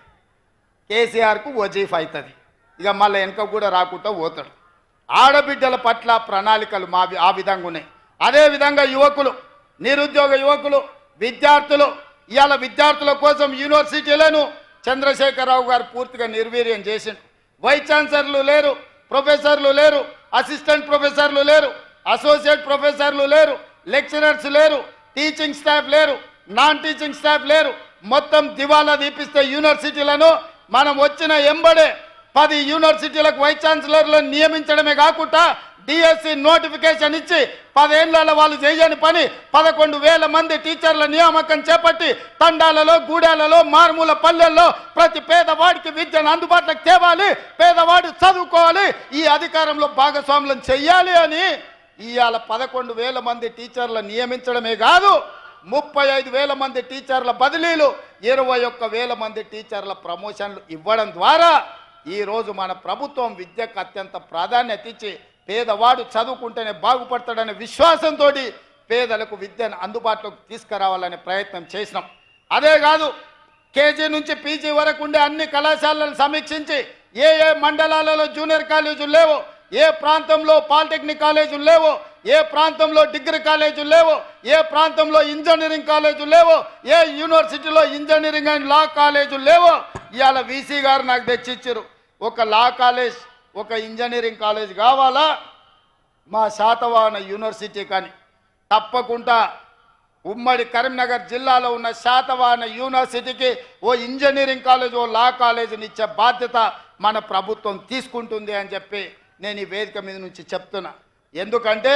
కేసీఆర్కు వజీఫ్ అవుతుంది, ఇక మళ్ళీ వెనక కూడా రాకుండా పోతాడు. ఆడబిడ్డల పట్ల ప్రణాళికలు మావి ఆ విధంగా ఉన్నాయి. అదేవిధంగా యువకులు, నిరుద్యోగ యువకులు, విద్యార్థులు, ఇవాళ విద్యార్థుల కోసం యూనివర్సిటీలను చంద్రశేఖరరావు గారు పూర్తిగా నిర్వీర్యం చేసిండు. వైస్ ఛాన్సలర్లు లేరు, ప్రొఫెసర్లు లేరు, అసిస్టెంట్ ప్రొఫెసర్లు లేరు, అసోసియేట్ ప్రొఫెసర్లు లేరు, లెక్చరర్స్ లేరు, టీచింగ్ స్టాఫ్ లేరు, నాన్ టీచింగ్ స్టాఫ్ లేరు. మొత్తం దివాలా తీపిస్తే యూనివర్సిటీలను మనం వచ్చిన ఎంబడే 10 యూనివర్సిటీలకు వైస్ ఛాన్సలర్లను నియమించడమే కాకుండా డిఎస్సి నోటిఫికేషన్ ఇచ్చి 10 ఏళ్ల వాళ్ళు చేయని పని 11,000 మంది టీచర్ల నియామకం చేపట్టి తండాలలో గూడాలలో మారుమూల పల్లెల్లో ప్రతి పేదవాడికి విద్యను అందుబాటులోకి తేవాలి, పేదవాడు చదువుకోవాలి, ఈ అధికారంలో భాగస్వాములను చెయ్యాలి అని ఇవాళ 11,000 మంది టీచర్ల నియమించడమే కాదు 35,000 మంది టీచర్ల బదిలీలు 21,000 మంది టీచర్ల ప్రమోషన్లు ఇవ్వడం ద్వారా ఈరోజు మన ప్రభుత్వం విద్యకు అత్యంత ప్రాధాన్యత ఇచ్చి పేదవాడు చదువుకుంటేనే బాగుపడతాడనే విశ్వాసంతో పేదలకు విద్యను అందుబాటులోకి తీసుకురావాలనే ప్రయత్నం చేసినాం. అదే కాదు కేజీ నుంచి పీజీ వరకు ఉండే అన్ని కళాశాలలను సమీక్షించి ఏ మండలాలలో జూనియర్ కాలేజీలు లేవో, ఏ ప్రాంతంలో పాలిటెక్నిక్ కాలేజీలు లేవో, ఏ ప్రాంతంలో డిగ్రీ కాలేజీలు లేవో, ఏ ప్రాంతంలో ఇంజనీరింగ్ కాలేజీలు లేవో, ఏ యూనివర్సిటీలో ఇంజనీరింగ్ అండ్ లా కాలేజీలు లేవో ఇవాళ వీసీ గారు నాకు తెచ్చిచ్చారు. ఒక లా కాలేజ్ ఒక ఇంజనీరింగ్ కాలేజ్ కావాలా మా శాతవాహన యూనివర్సిటీ కానీ తప్పకుండా ఉమ్మడి కరీంనగర్ జిల్లాలో ఉన్న శాతవాహన యూనివర్సిటీకి ఓ ఇంజనీరింగ్ కాలేజ్ ఓ లా కాలేజీని ఇచ్చే బాధ్యత మన ప్రభుత్వం తీసుకుంటుంది అని చెప్పి నేను ఈ వేదిక మీద నుంచి చెప్తున్నా. ఎందుకంటే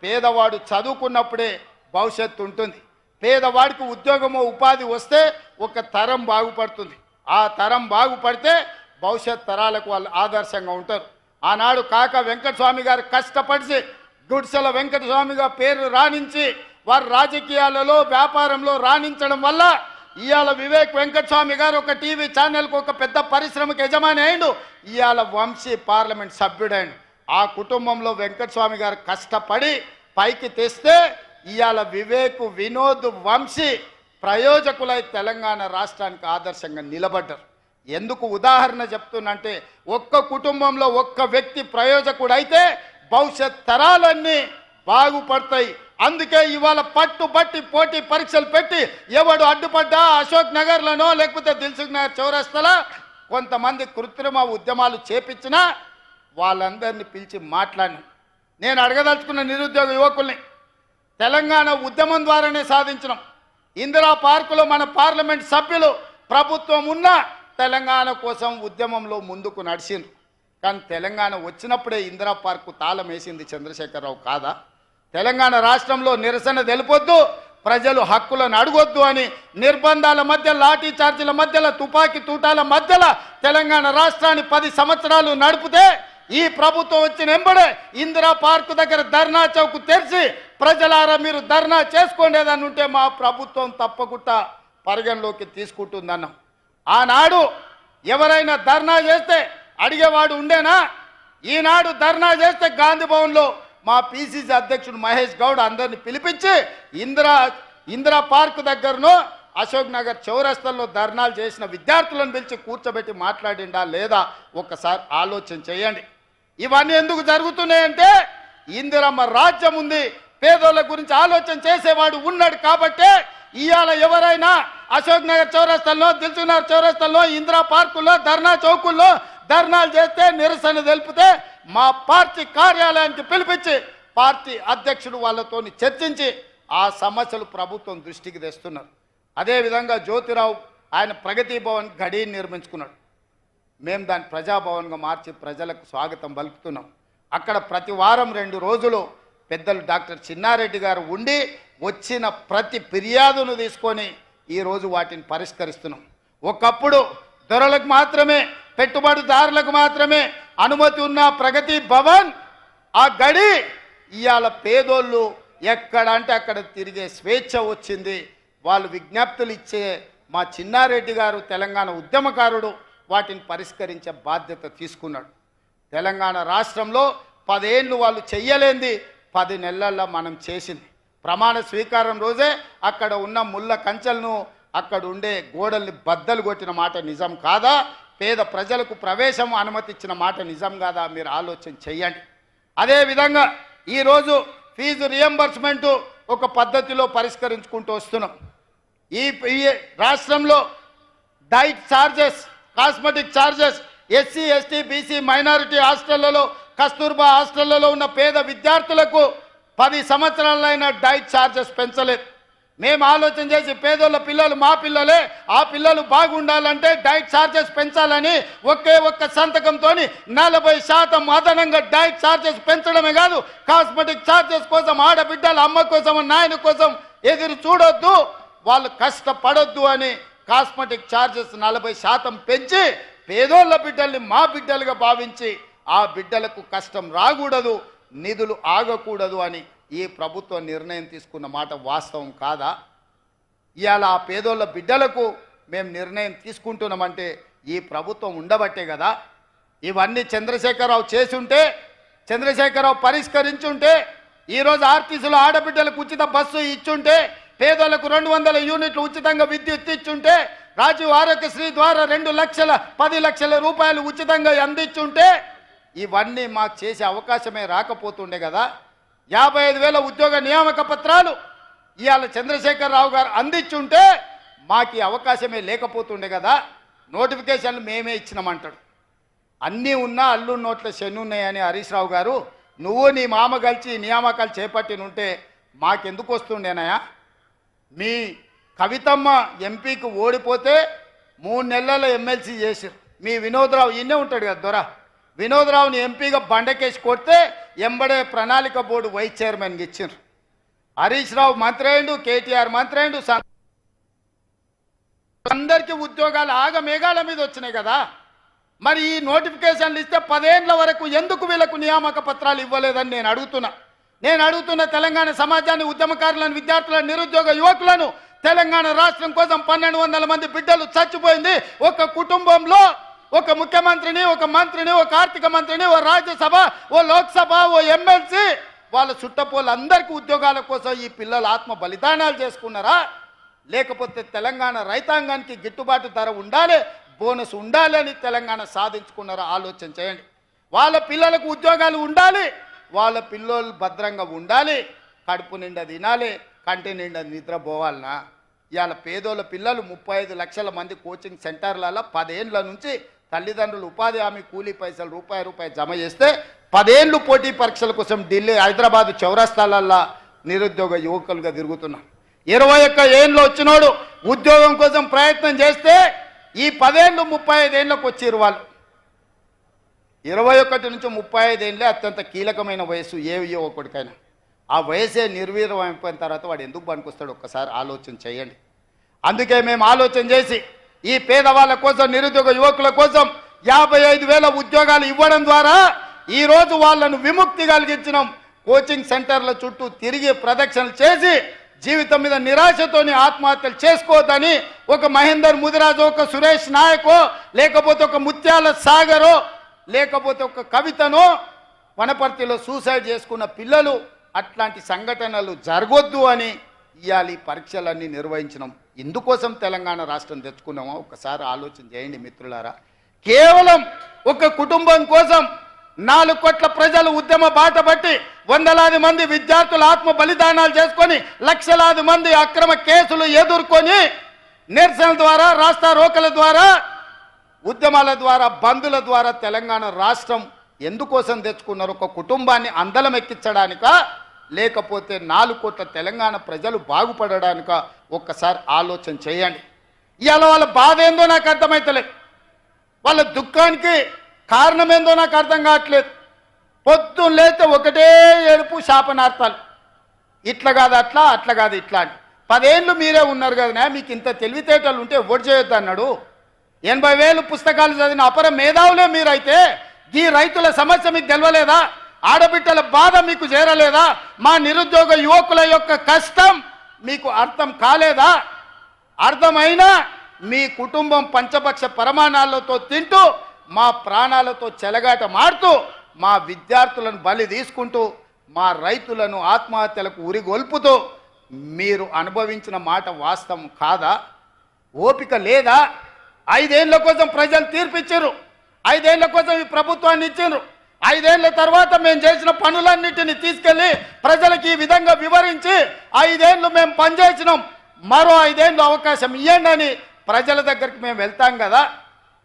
పేదవాడు చదువుకున్నప్పుడే భవిష్యత్తు ఉంటుంది. పేదవాడికి ఉద్యోగమో ఉపాధి వస్తే ఒక తరం బాగుపడుతుంది. ఆ తరం బాగుపడితే భవిష్యత్ తరాలకు వాళ్ళు ఆదర్శంగా ఉంటారు. ఆనాడు కాక వెంకటస్వామి గారు కష్టపడి గుడిసెల వెంకటస్వామిగా పేరు రాణించి వారు రాజకీయాలలో వ్యాపారంలో రాణించడం వల్ల ఇవాళ వివేక్ వెంకటస్వామి గారు ఒక టీవీ ఛానల్కు ఒక పెద్ద పరిశ్రమకు యజమాని అయిండు. ఇవాళ వంశీ పార్లమెంట్ సభ్యుడైండు. ఆ కుటుంబంలో వెంకటస్వామి గారు కష్టపడి పైకి తెస్తే ఇవాళ వివేక్ వినోద్ వంశీ ప్రయోజకులై తెలంగాణ రాష్ట్రానికి ఆదర్శంగా నిలబడ్డారు. ఎందుకు ఉదాహరణ చెప్తున్నంటే ఒక్క కుటుంబంలో ఒక్క వ్యక్తి ప్రయోజకుడైతే భవిష్యత్ తరాలన్నీ బాగుపడతాయి. అందుకే ఇవాళ పట్టుబట్టి పోటీ పరీక్షలు పెట్టి ఎవడు అడ్డుపడ్డా అశోక్ నగర్లోనో లేకపోతే దిల్సుఖ్ నగర్ చౌరస్తలో కొంతమంది కృత్రిమ ఉద్యమాలు చేపించినా వాళ్ళందరినీ పిలిచి మాట్లాడిన నేను అడగదలుచుకున్న నిరుద్యోగ యువకుల్ని తెలంగాణ ఉద్యమం ద్వారానే సాధించినాం. ఇందిరా పార్కులో మన పార్లమెంట్ సభ్యులు ప్రభుత్వం ఉన్న తెలంగాణ కోసం ఉద్యమంలో ముందుకు నడిచిండ్రు. కానీ తెలంగాణ వచ్చినప్పుడే ఇందిరా పార్కు తాళం వేసింది చంద్రశేఖరరావు కాదా? తెలంగాణ రాష్ట్రంలో నిరసన తెలిపొద్దు, ప్రజలు హక్కులను అడగొద్దు అని నిర్బంధాల మధ్య లాఠీ చార్జీల మధ్యలో తుపాకీ తూటాల మధ్యలో తెలంగాణ రాష్ట్రాన్ని 10 సంవత్సరాలు నడిపితే ఈ ప్రభుత్వం వచ్చిన ఎంబడే ఇందిరా పార్కు దగ్గర ధర్నా చౌక్ తెరిచి ప్రజలారా మీరు ధర్నా చేసుకోండేదని ఉంటే మా ప్రభుత్వం తప్పకుండా పరిగణలోకి తీసుకుంటుందన్నాం. ఆనాడు ఎవరైనా ధర్నా చేస్తే అడిగేవాడు ఉండేనా? ఈనాడు ధర్నా చేస్తే గాంధీ భవన్లో మా పిసిసి అధ్యక్షుడు మహేష్ గౌడ్ అందరిని పిలిపించి ఇందిరా పార్క్ దగ్గరను అశోక్ నగర్ చౌరస్తాల్లో ధర్నాలు చేసిన విద్యార్థులను పిలిచి కూర్చోబెట్టి మాట్లాడిండా లేదా ఒక్కసారి ఆలోచన చేయండి. ఇవన్నీ ఎందుకు జరుగుతున్నాయంటే ఇందిరమ్మ రాజ్యం ఉంది, పేదోళ్ళ గురించి ఆలోచన చేసేవాడు ఉన్నాడు కాబట్టే ఇవాళ ఎవరైనా అశోక్ నగర్ చౌరస్తాల్లో దిల్సుఖ్ నగర్ చౌరస్తాల్లో ఇందిరా పార్కుల్లో ధర్నా చౌకుల్లో ధర్నాలు చేస్తే నిరసన తెలిపితే మా పార్టీ కార్యాలయానికి పిలిపించి పార్టీ అధ్యక్షుడు వాళ్ళతో చర్చించి ఆ సమస్యలు ప్రభుత్వం దృష్టికి తెస్తున్నారు. అదేవిధంగా జ్యోతిరావు ఆయన ప్రగతి భవన్ గడి నిర్మించుకున్నాడు. మేము దాన్ని ప్రజాభవన్గా మార్చి ప్రజలకు స్వాగతం పలుకుతున్నాం. అక్కడ ప్రతి వారం 2 రోజులు పెద్దలు డాక్టర్ చిన్నారెడ్డి గారు ఉండి వచ్చిన ప్రతి ఫిర్యాదును తీసుకొని ఈరోజు వాటిని పరిష్కరిస్తున్నాం. ఒకప్పుడు దొరలకు మాత్రమే పెట్టుబడిదారులకు మాత్రమే అనుమతి ఉన్న ప్రగతి భవన్ ఆ గడి ఇవాళ పేదోళ్ళు ఎక్కడ అంటే అక్కడ తిరిగే స్వేచ్ఛ వచ్చింది. వాళ్ళు విజ్ఞప్తులు ఇచ్చే మా చిన్నారెడ్డి గారు తెలంగాణ ఉద్యమకారుడు వాటిని పరిష్కరించే బాధ్యత తీసుకున్నాడు. తెలంగాణ రాష్ట్రంలో 10 ఏళ్ళు వాళ్ళు చెయ్యలేంది 10 నెలల్లో మనం చేసింది. ప్రమాణ స్వీకారం రోజే అక్కడ ఉన్న ముళ్ళ కంచెలను అక్కడ ఉండే గోడల్ని బద్దలు కొట్టిన మాట నిజం కాదా? పేద ప్రజలకు ప్రవేశం అనుమతి ఇచ్చిన మాట నిజం కాదా? మీరు ఆలోచన చెయ్యండి. అదేవిధంగా ఈరోజు ఫీజు రియంబర్స్మెంటు ఒక పద్ధతిలో పరిష్కరించుకుంటూ వస్తున్నాం. ఈ రాష్ట్రంలో diet charges, cosmetic charges SC ST BC minority హాస్టళ్లలో కస్తూర్బా హాస్టళ్లలో ఉన్న పేద విద్యార్థులకు 10 సంవత్సరాలైన డైట్ ఛార్జెస్ పెంచలేదు. మేము ఆలోచన చేసి పేదోళ్ళ పిల్లలు మా పిల్లలే, ఆ పిల్లలు బాగుండాలంటే డైట్ ఛార్జెస్ పెంచాలని ఒక్క సంతకంతో 40% అదనంగా డైట్ ఛార్జెస్ పెంచడమే కాదు, కాస్మెటిక్ ఛార్జెస్ కోసం ఆడబిడ్డల అమ్మ కోసం నాయన కోసం ఎదురు చూడొద్దు, వాళ్ళు కష్టపడొద్దు అని కాస్మెటిక్ ఛార్జెస్ 40% పెంచి పేదోళ్ళ బిడ్డల్ని మా బిడ్డలుగా భావించి ఆ బిడ్డలకు కష్టం రాకూడదు, నిధులు ఆగకూడదు అని ఈ ప్రభుత్వం నిర్ణయం తీసుకున్న మాట వాస్తవం కాదా? ఇవాళ ఆ పేదోళ్ళ బిడ్డలకు మేము నిర్ణయం తీసుకుంటున్నామంటే ఈ ప్రభుత్వం ఉండబట్టే కదా. ఇవన్నీ చంద్రశేఖరరావు చేసుంటే, చంద్రశేఖరరావు పరిష్కరించుంటే, ఈరోజు ఆర్టీసీలో ఆడబిడ్డలకు ఉచిత బస్సు ఇచ్చుంటే, పేదోళ్లకు 200 యూనిట్లు ఉచితంగా విద్యుత్ ఇచ్చుంటే, రాజీవ్ ఆరోగ్యశ్రీ ద్వారా 10 లక్షల రూపాయలు ఉచితంగా అందించుంటే ఇవన్నీ మాకు చేసే అవకాశమే రాకపోతుండే కదా. 55,000 ఉద్యోగ నియామక పత్రాలు ఇవాళ చంద్రశేఖరరావు గారు అందించుంటే మాకు ఈ అవకాశమే లేకపోతుండే కదా. నోటిఫికేషన్లు మేమే ఇచ్చినామంటాడు. అన్నీ ఉన్నా అల్లు నోట్ల శని ఉన్నాయని హరీష్ రావు గారు, నువ్వు నీ మామ కలిసి నియామకాలు చేపట్టినుంటే మాకెందుకు వస్తుండేనాయా? మీ కవితమ్మ ఎంపీకి ఓడిపోతే 3 నెలల ఎమ్మెల్సీ చేశారు. మీ వినోద్రావు ఈయనే ఉంటాడు కదా దొర, వినోద్రావుని ఎంపీగా బండకేసి కొడితే ఎంబడే ప్రణాళిక బోర్డు వైస్ చైర్మన్కి ఇచ్చారు. హరీష్ రావు మంత్రి అయిండు, కేటీఆర్ మంత్రి అయిండు, అందరికీ ఉద్యోగాలు ఆగమేఘాల మీద వచ్చినాయి కదా. మరి ఈ నోటిఫికేషన్లు ఇస్తే 10 ఏళ్ల వరకు ఎందుకు వీళ్ళకు నియామక పత్రాలు ఇవ్వలేదని నేను అడుగుతున్నా తెలంగాణ సమాజాన్ని, ఉద్యమకారులను, విద్యార్థులను, నిరుద్యోగ యువకులను. తెలంగాణ రాష్ట్రం కోసం 1200 మంది బిడ్డలు చచ్చిపోయింది. ఒక కుటుంబంలో ఒక ముఖ్యమంత్రిని, ఒక మంత్రిని, ఒక ఆర్థిక మంత్రిని, ఓ రాజ్యసభ, ఓ లోక్సభ, ఓ ఎమ్మెల్సీ, వాళ్ళ చుట్టపోళ్ళందరికీ ఉద్యోగాల కోసం ఈ పిల్లలు ఆత్మ బలిదానాలు చేసుకున్నారా? లేకపోతే తెలంగాణ రైతాంగానికి గిట్టుబాటు ధర ఉండాలి, బోనస్ ఉండాలి అని తెలంగాణ సాధించుకున్నారా? ఆలోచన చేయండి. వాళ్ళ పిల్లలకు ఉద్యోగాలు ఉండాలి, వాళ్ళ పిల్లలు భద్రంగా ఉండాలి, కడుపు నిండా తినాలి, కంటి నిండా నిద్రపోవాలనా? ఇవాళ పేదోళ్ళ పిల్లలు 35 లక్షల మంది కోచింగ్ సెంటర్లలో 10 ఏళ్ల నుంచి తల్లిదండ్రులు ఉపాధి హామీ కూలీ పైసలు రూపాయి జమ చేస్తే 10 ఏళ్ళు పోటీ పరీక్షల కోసం ఢిల్లీ, హైదరాబాద్ చౌరస్తాలల్లో నిరుద్యోగ యువకులుగా తిరుగుతున్నారు. 21 ఏళ్ళు వచ్చినోడు ఉద్యోగం కోసం ప్రయత్నం చేస్తే ఈ 10 ఏళ్ళు 35 ఏళ్ళకు వచ్చారు వాళ్ళు. 21 నుంచి 35 ఏళ్ళే అత్యంత కీలకమైన వయసు ఏ యువకుడికైనా. ఆ వయసే నిర్వీర్యం అయిపోయిన తర్వాత వాడు ఎందుకు పనికొస్తాడు? ఒక్కసారి ఆలోచన చేయండి. అందుకే మేము ఆలోచన చేసి ఈ పేదవాళ్ళ కోసం, నిరుద్యోగ యువకుల కోసం 55,000 ఉద్యోగాలు ఇవ్వడం ద్వారా ఈరోజు వాళ్ళను విముక్తి కలిగించినాం. కోచింగ్ సెంటర్ల చుట్టూ తిరిగి ప్రదక్షిణలు చేసి జీవితం మీద నిరాశతోని ఆత్మహత్యలు చేసుకోవద్దని ఒక మహేందర్ ముదిరాజు, ఒక సురేష్ నాయకో, లేకపోతే ఒక ముత్యాల సాగరో, లేకపోతే ఒక కవితనో వనపర్తిలో సూసైడ్ చేసుకున్న పిల్లలు, అట్లాంటి సంఘటనలు జరగొద్దు అని ఇవాళ ఈ పరీక్షలన్నీ నిర్వహించినాం. ఇందుకోసం తెలంగాణ రాష్ట్రం తెచ్చుకున్నామా? ఒకసారి ఆలోచన చేయండి మిత్రులారా. కేవలం ఒక కుటుంబం కోసం 4 కోట్ల ప్రజలు ఉద్యమ బాట పట్టి, వందలాది మంది విద్యార్థులు ఆత్మ బలిదానాలు చేసుకొని, లక్షలాది మంది అక్రమ కేసులు ఎదుర్కొని, నిరసనల ద్వారా, రాస్తా రోకల ద్వారా, ఉద్యమాల ద్వారా, బంధుల ద్వారా తెలంగాణ రాష్ట్రం ఎందుకోసం తెచ్చుకున్నారు? ఒక కుటుంబాన్ని అందలం ఎక్కించడానికా, లేకపోతే 4 కోట్ల తెలంగాణ ప్రజలు బాగుపడడానికా? ఒక్కసారి ఆలోచన చేయండి. ఇవాళ వాళ్ళ బాధ ఏందో నాకు అర్థమవుతలేదు, వాళ్ళ దుఃఖానికి కారణం ఏందో నాకు అర్థం కావట్లేదు. పొద్దున్న లేస్తే ఒకటే ఏడుపు, శాపనార్థాలు. ఇట్లా కాదు అట్లా, అట్లా కాదు ఇట్లా అని. 10 ఏళ్ళు మీరే ఉన్నారు కదా, మీకు ఇంత తెలివితేటలు ఉంటే ఓటు చేయొద్దు అన్నాడు. 80,000 పుస్తకాలు చదివిన అపర మేధావులే మీరైతే ఈ రైతుల సమస్య మీకు తెలవలేదా? ఆడబిడ్డల బాధ మీకు చేరలేదా? మా నిరుద్యోగ యువకుల యొక్క కష్టం మీకు అర్థం కాలేదా? అర్థమైనా మీ కుటుంబం పంచపక్ష పరమాణాలతో తింటూ, మా ప్రాణాలతో చెలగాట మాడుతూ, మా విద్యార్థులను బలి తీసుకుంటూ, మా రైతులను ఆత్మహత్యలకు ఉరిగొల్పుతూ మీరు అనుభవించిన మాట వాస్తవం కాదా? ఓపిక లేదా? 5 ఏళ్ల కోసం ప్రజలు తీర్పిచ్చారు, 5 ఏళ్ల కోసం ఈ ప్రభుత్వాన్ని ఇచ్చారు. 5 ఏళ్ల తర్వాత మేము చేసిన పనులన్నింటినీ తీసుకెళ్లి ప్రజలకు ఈ విధంగా వివరించి 5 ఏళ్ళు మేము పనిచేసినాం, మరో 5 ఏళ్ళు అవకాశం ఇవ్వండి అని ప్రజల దగ్గరికి మేము వెళ్తాం కదా.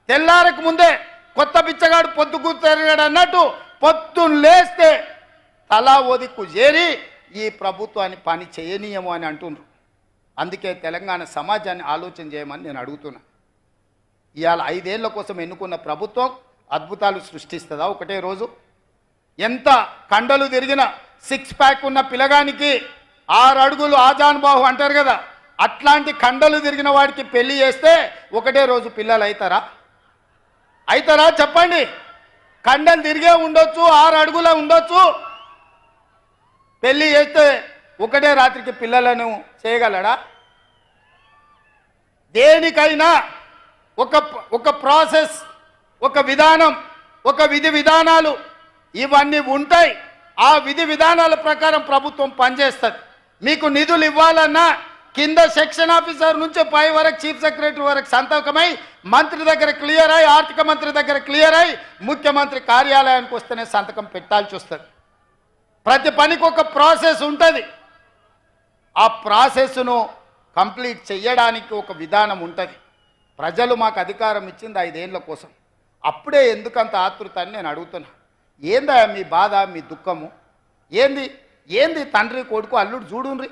తెల్లారకు ముందే కొత్త బిచ్చగాడు పొద్దుకు తిరిగాడు అన్నట్టు పొద్దున్న లేస్తే తలా ఒదిక్కు చేరి ఈ ప్రభుత్వాన్ని పని చేయనీయము అని అంటున్నారు. అందుకే తెలంగాణ సమాజాన్ని ఆలోచన చేయమని నేను అడుగుతున్నా. ఇవాళ 5 ఏళ్ల కోసం ఎన్నుకున్న ప్రభుత్వం అద్భుతాలు సృష్టిస్తుందా ఒకటే రోజు? ఎంత కండలు తిరిగిన 6 ప్యాక్ ఉన్న పిల్లగానికి 6 అడుగులు ఆజానుబాహు అంటారు కదా, అట్లాంటి కండలు తిరిగిన వాడికి పెళ్లి చేస్తే ఒకటే రోజు పిల్లలు అవుతారా చెప్పండి? కండలు తిరిగే ఉండొచ్చు, 6 అడుగుల ఉండొచ్చు, పెళ్లి చేస్తే ఒకటే రాత్రికి పిల్లలను చేయగలడా? దేనికైనా ఒక ప్రాసెస్, ఒక విధానం, ఒక విధి విధానాలు ఇవన్నీ ఉంటాయి. ఆ విధి విధానాల ప్రకారం ప్రభుత్వం పనిచేస్తుంది. మీకు నిధులు ఇవ్వాలన్నా కింద సెక్షన్ ఆఫీసర్ నుంచి పై వరకు చీఫ్ సెక్రటరీ వరకు సంతకమై మంత్రి దగ్గర క్లియర్ అయి, ఆర్థిక మంత్రి దగ్గర క్లియర్ అయి, ముఖ్యమంత్రి కార్యాలయానికి వస్తేనే సంతకం పెట్టాల్సి వస్తుంది. ప్రతి పనికి ఒక ప్రాసెస్ ఉంటుంది. ఆ ప్రాసెస్ను కంప్లీట్ చేయడానికి ఒక విధానం ఉంటుంది. ప్రజలు మాకు అధికారం ఇచ్చింది 5 ఏళ్ల కోసం. అప్పుడే ఎందుకంత ఆతృత అని నేను అడుగుతున్నా. ఏందా మీ బాధ, మీ దుఃఖము ఏంది? తండ్రి కొడుకు అల్లుడు చూడుండ్రి,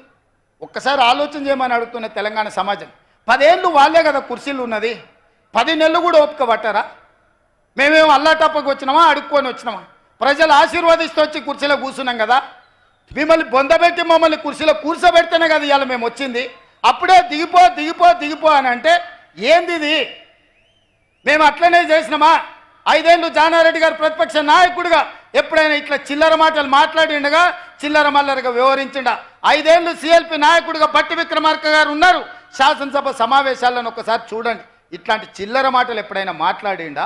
ఒక్కసారి ఆలోచన చేయమని అడుగుతున్న తెలంగాణ సమాజం. 10 ఏళ్ళు వాళ్ళే కదా కుర్చీలు ఉన్నది, 10 నెలలు కూడా ఓపిక పట్టారా? మేమేమో అల్లాటప్పకు వచ్చినామా, అడుక్కొని వచ్చినామా? ప్రజలు ఆశీర్వదిస్తూ వచ్చి కుర్చీలో కూర్చున్నాం కదా. మిమ్మల్ని బొందబెట్టి మమ్మల్ని కుర్చీలో కూర్చోబెడితేనే కదా ఇవాళ మేము వచ్చింది. అప్పుడే దిగిపో అని అంటే ఏంది ఇది? మేము అట్లనే చేసినామా? 5 ఏళ్ళు జానారెడ్డి గారు ప్రతిపక్ష నాయకుడిగా ఎప్పుడైనా ఇట్లా చిల్లర మాటలు మాట్లాడిండగా, చిల్లర మల్లరగా వ్యవహరించిండా? 5 ఏళ్ళు సిఎల్పి నాయకుడిగా బట్టి విక్రమార్క గారు ఉన్నారు. శాసనసభ సమావేశాలను ఒకసారి చూడండి. ఇట్లాంటి చిల్లర మాటలు ఎప్పుడైనా మాట్లాడిండా?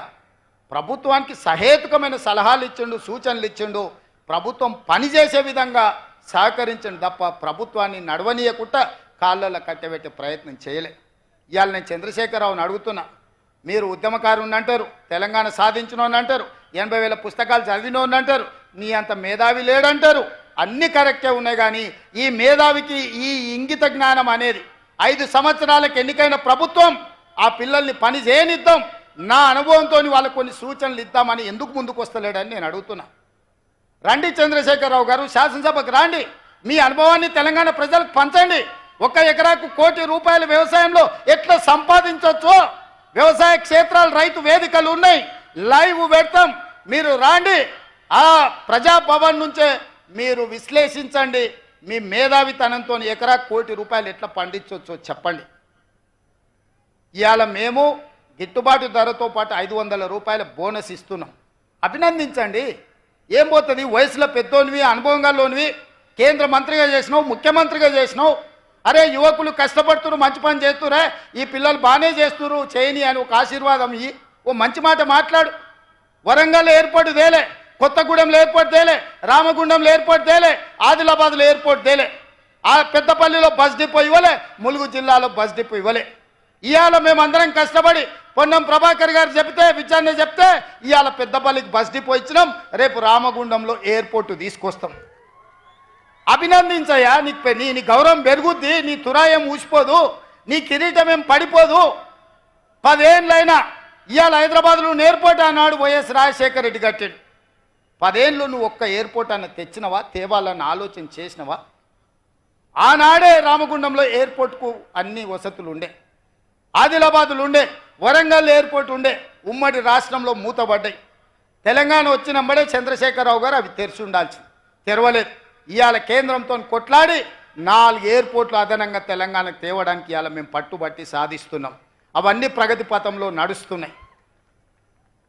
ప్రభుత్వానికి సహేతుకమైన సలహాలు ఇచ్చిండు, సూచనలు ఇచ్చిండు, ప్రభుత్వం పనిచేసే విధంగా సహకరించండి తప్ప ప్రభుత్వాన్ని నడవనీయకుండా కాళ్ళలో కట్టబెట్టే ప్రయత్నం చేయలే. ఇవాళ నేను చంద్రశేఖరరావుని అడుగుతున్నా. మీరు ఉద్యమకారుని అంటారు, తెలంగాణ సాధించినోని అంటారు, 80,000 పుస్తకాలు చదివినోని అంటారు, నీ అంత మేధావి లేడంటారు. అన్నీ కరెక్టే ఉన్నాయి. కానీ ఈ మేధావికి ఈ ఇంగిత జ్ఞానం అనేది 5 సంవత్సరాలకు ఎన్నికైన ప్రభుత్వం ఆ పిల్లల్ని పని చేయనిద్దాం, నా అనుభవంతో వాళ్ళకు కొన్ని సూచనలు ఇద్దామని ఎందుకు ముందుకు వస్తలేడని నేను అడుగుతున్నా. రండి చంద్రశేఖరరావు గారు, శాసనసభకు రండి, మీ అనుభవాన్ని తెలంగాణ ప్రజలకు పంచండి. 1 ఎకరాకు ₹1 కోటి వ్యవసాయంలో ఎట్లా సంపాదించవచ్చు? వ్యవసాయ క్షేత్రాలు, రైతు వేదికలు ఉన్నాయి, లైవ్ పెడతాం, మీరు రాండి. ఆ ప్రజాభవన్ నుంచే మీరు విశ్లేషించండి. మీ మేధావితనంతో ఎకరాకు ₹1 కోటి ఎట్లా పండించవచ్చో చెప్పండి. ఇవాళ మేము గిట్టుబాటు ధరతో పాటు ₹500 బోనస్ ఇస్తున్నాం. అభినందించండి. ఏం పోతుంది? వయసులో పెద్దోనివి, అనుభవంగాలోనివి, కేంద్ర మంత్రిగా చేసినావు, ముఖ్యమంత్రిగా చేసినావు. అరే యువకులు కష్టపడుతున్నారు, మంచి పని చేస్తురా, ఈ పిల్లలు బాగానే చేస్తున్నారు, చేయని అని ఒక ఆశీర్వాదం ఇయ్యి, ఓ మంచి మాట మాట్లాడు. వరంగల్ ఎయిర్పోర్ట్ తేలే, కొత్తగూడెంలో ఎయిర్పోర్ట్ తేలే, రామగుండంలో ఎయిర్పోర్ట్ తేలే, ఆదిలాబాద్లో ఎయిర్పోర్ట్ తేలే, ఆ పెద్దపల్లిలో బస్ డిపో ఇవ్వలే, ములుగు జిల్లాలో బస్ డిపో ఇవ్వలే. ఇవాళ మేమందరం కష్టపడి పొన్నం ప్రభాకర్ గారు చెప్తే, విచారణ చెప్తే ఇవాళ పెద్దపల్లికి బస్ డిపో ఇచ్చినాం, రేపు రామగుండంలో ఎయిర్పోర్ట్ తీసుకొస్తాం. అభినందించయ్యా. నీ గౌరవం పెరుగుద్ది, నీ తురాయం ఊసిపోదు, నీ కిరీటం ఏం పడిపోదు. 10 ఏళ్ళైనా ఇవాళ హైదరాబాద్లో ఎయిర్పోర్ట్ అన్నాడు వైఎస్ రాజశేఖర రెడ్డి కట్టాడు. 10 ఏళ్ళు నువ్వు ఒక్క ఎయిర్పోర్ట్ అన్న తెచ్చినవా, తేవాలన్న ఆలోచన చేసినవా? ఆనాడే రామగుండంలో ఎయిర్పోర్ట్కు అన్ని వసతులు ఉండే, ఆదిలాబాదులు ఉండే, వరంగల్ ఎయిర్పోర్ట్ ఉండే, ఉమ్మడి రాష్ట్రంలో మూతబడ్డాయి. తెలంగాణ వచ్చినప్పుడే చంద్రశేఖరరావు గారు అవి తెరిచి ఉండాల్సింది, తెరవలేదు. ఇవాళ కేంద్రంతో కొట్లాడి 4 ఎయిర్పోర్ట్లు అదనంగా తెలంగాణకు తేవడానికి ఇవాళ మేము పట్టుబట్టి సాధిస్తున్నాం. అవన్నీ ప్రగతి పథంలో నడుస్తున్నాయి.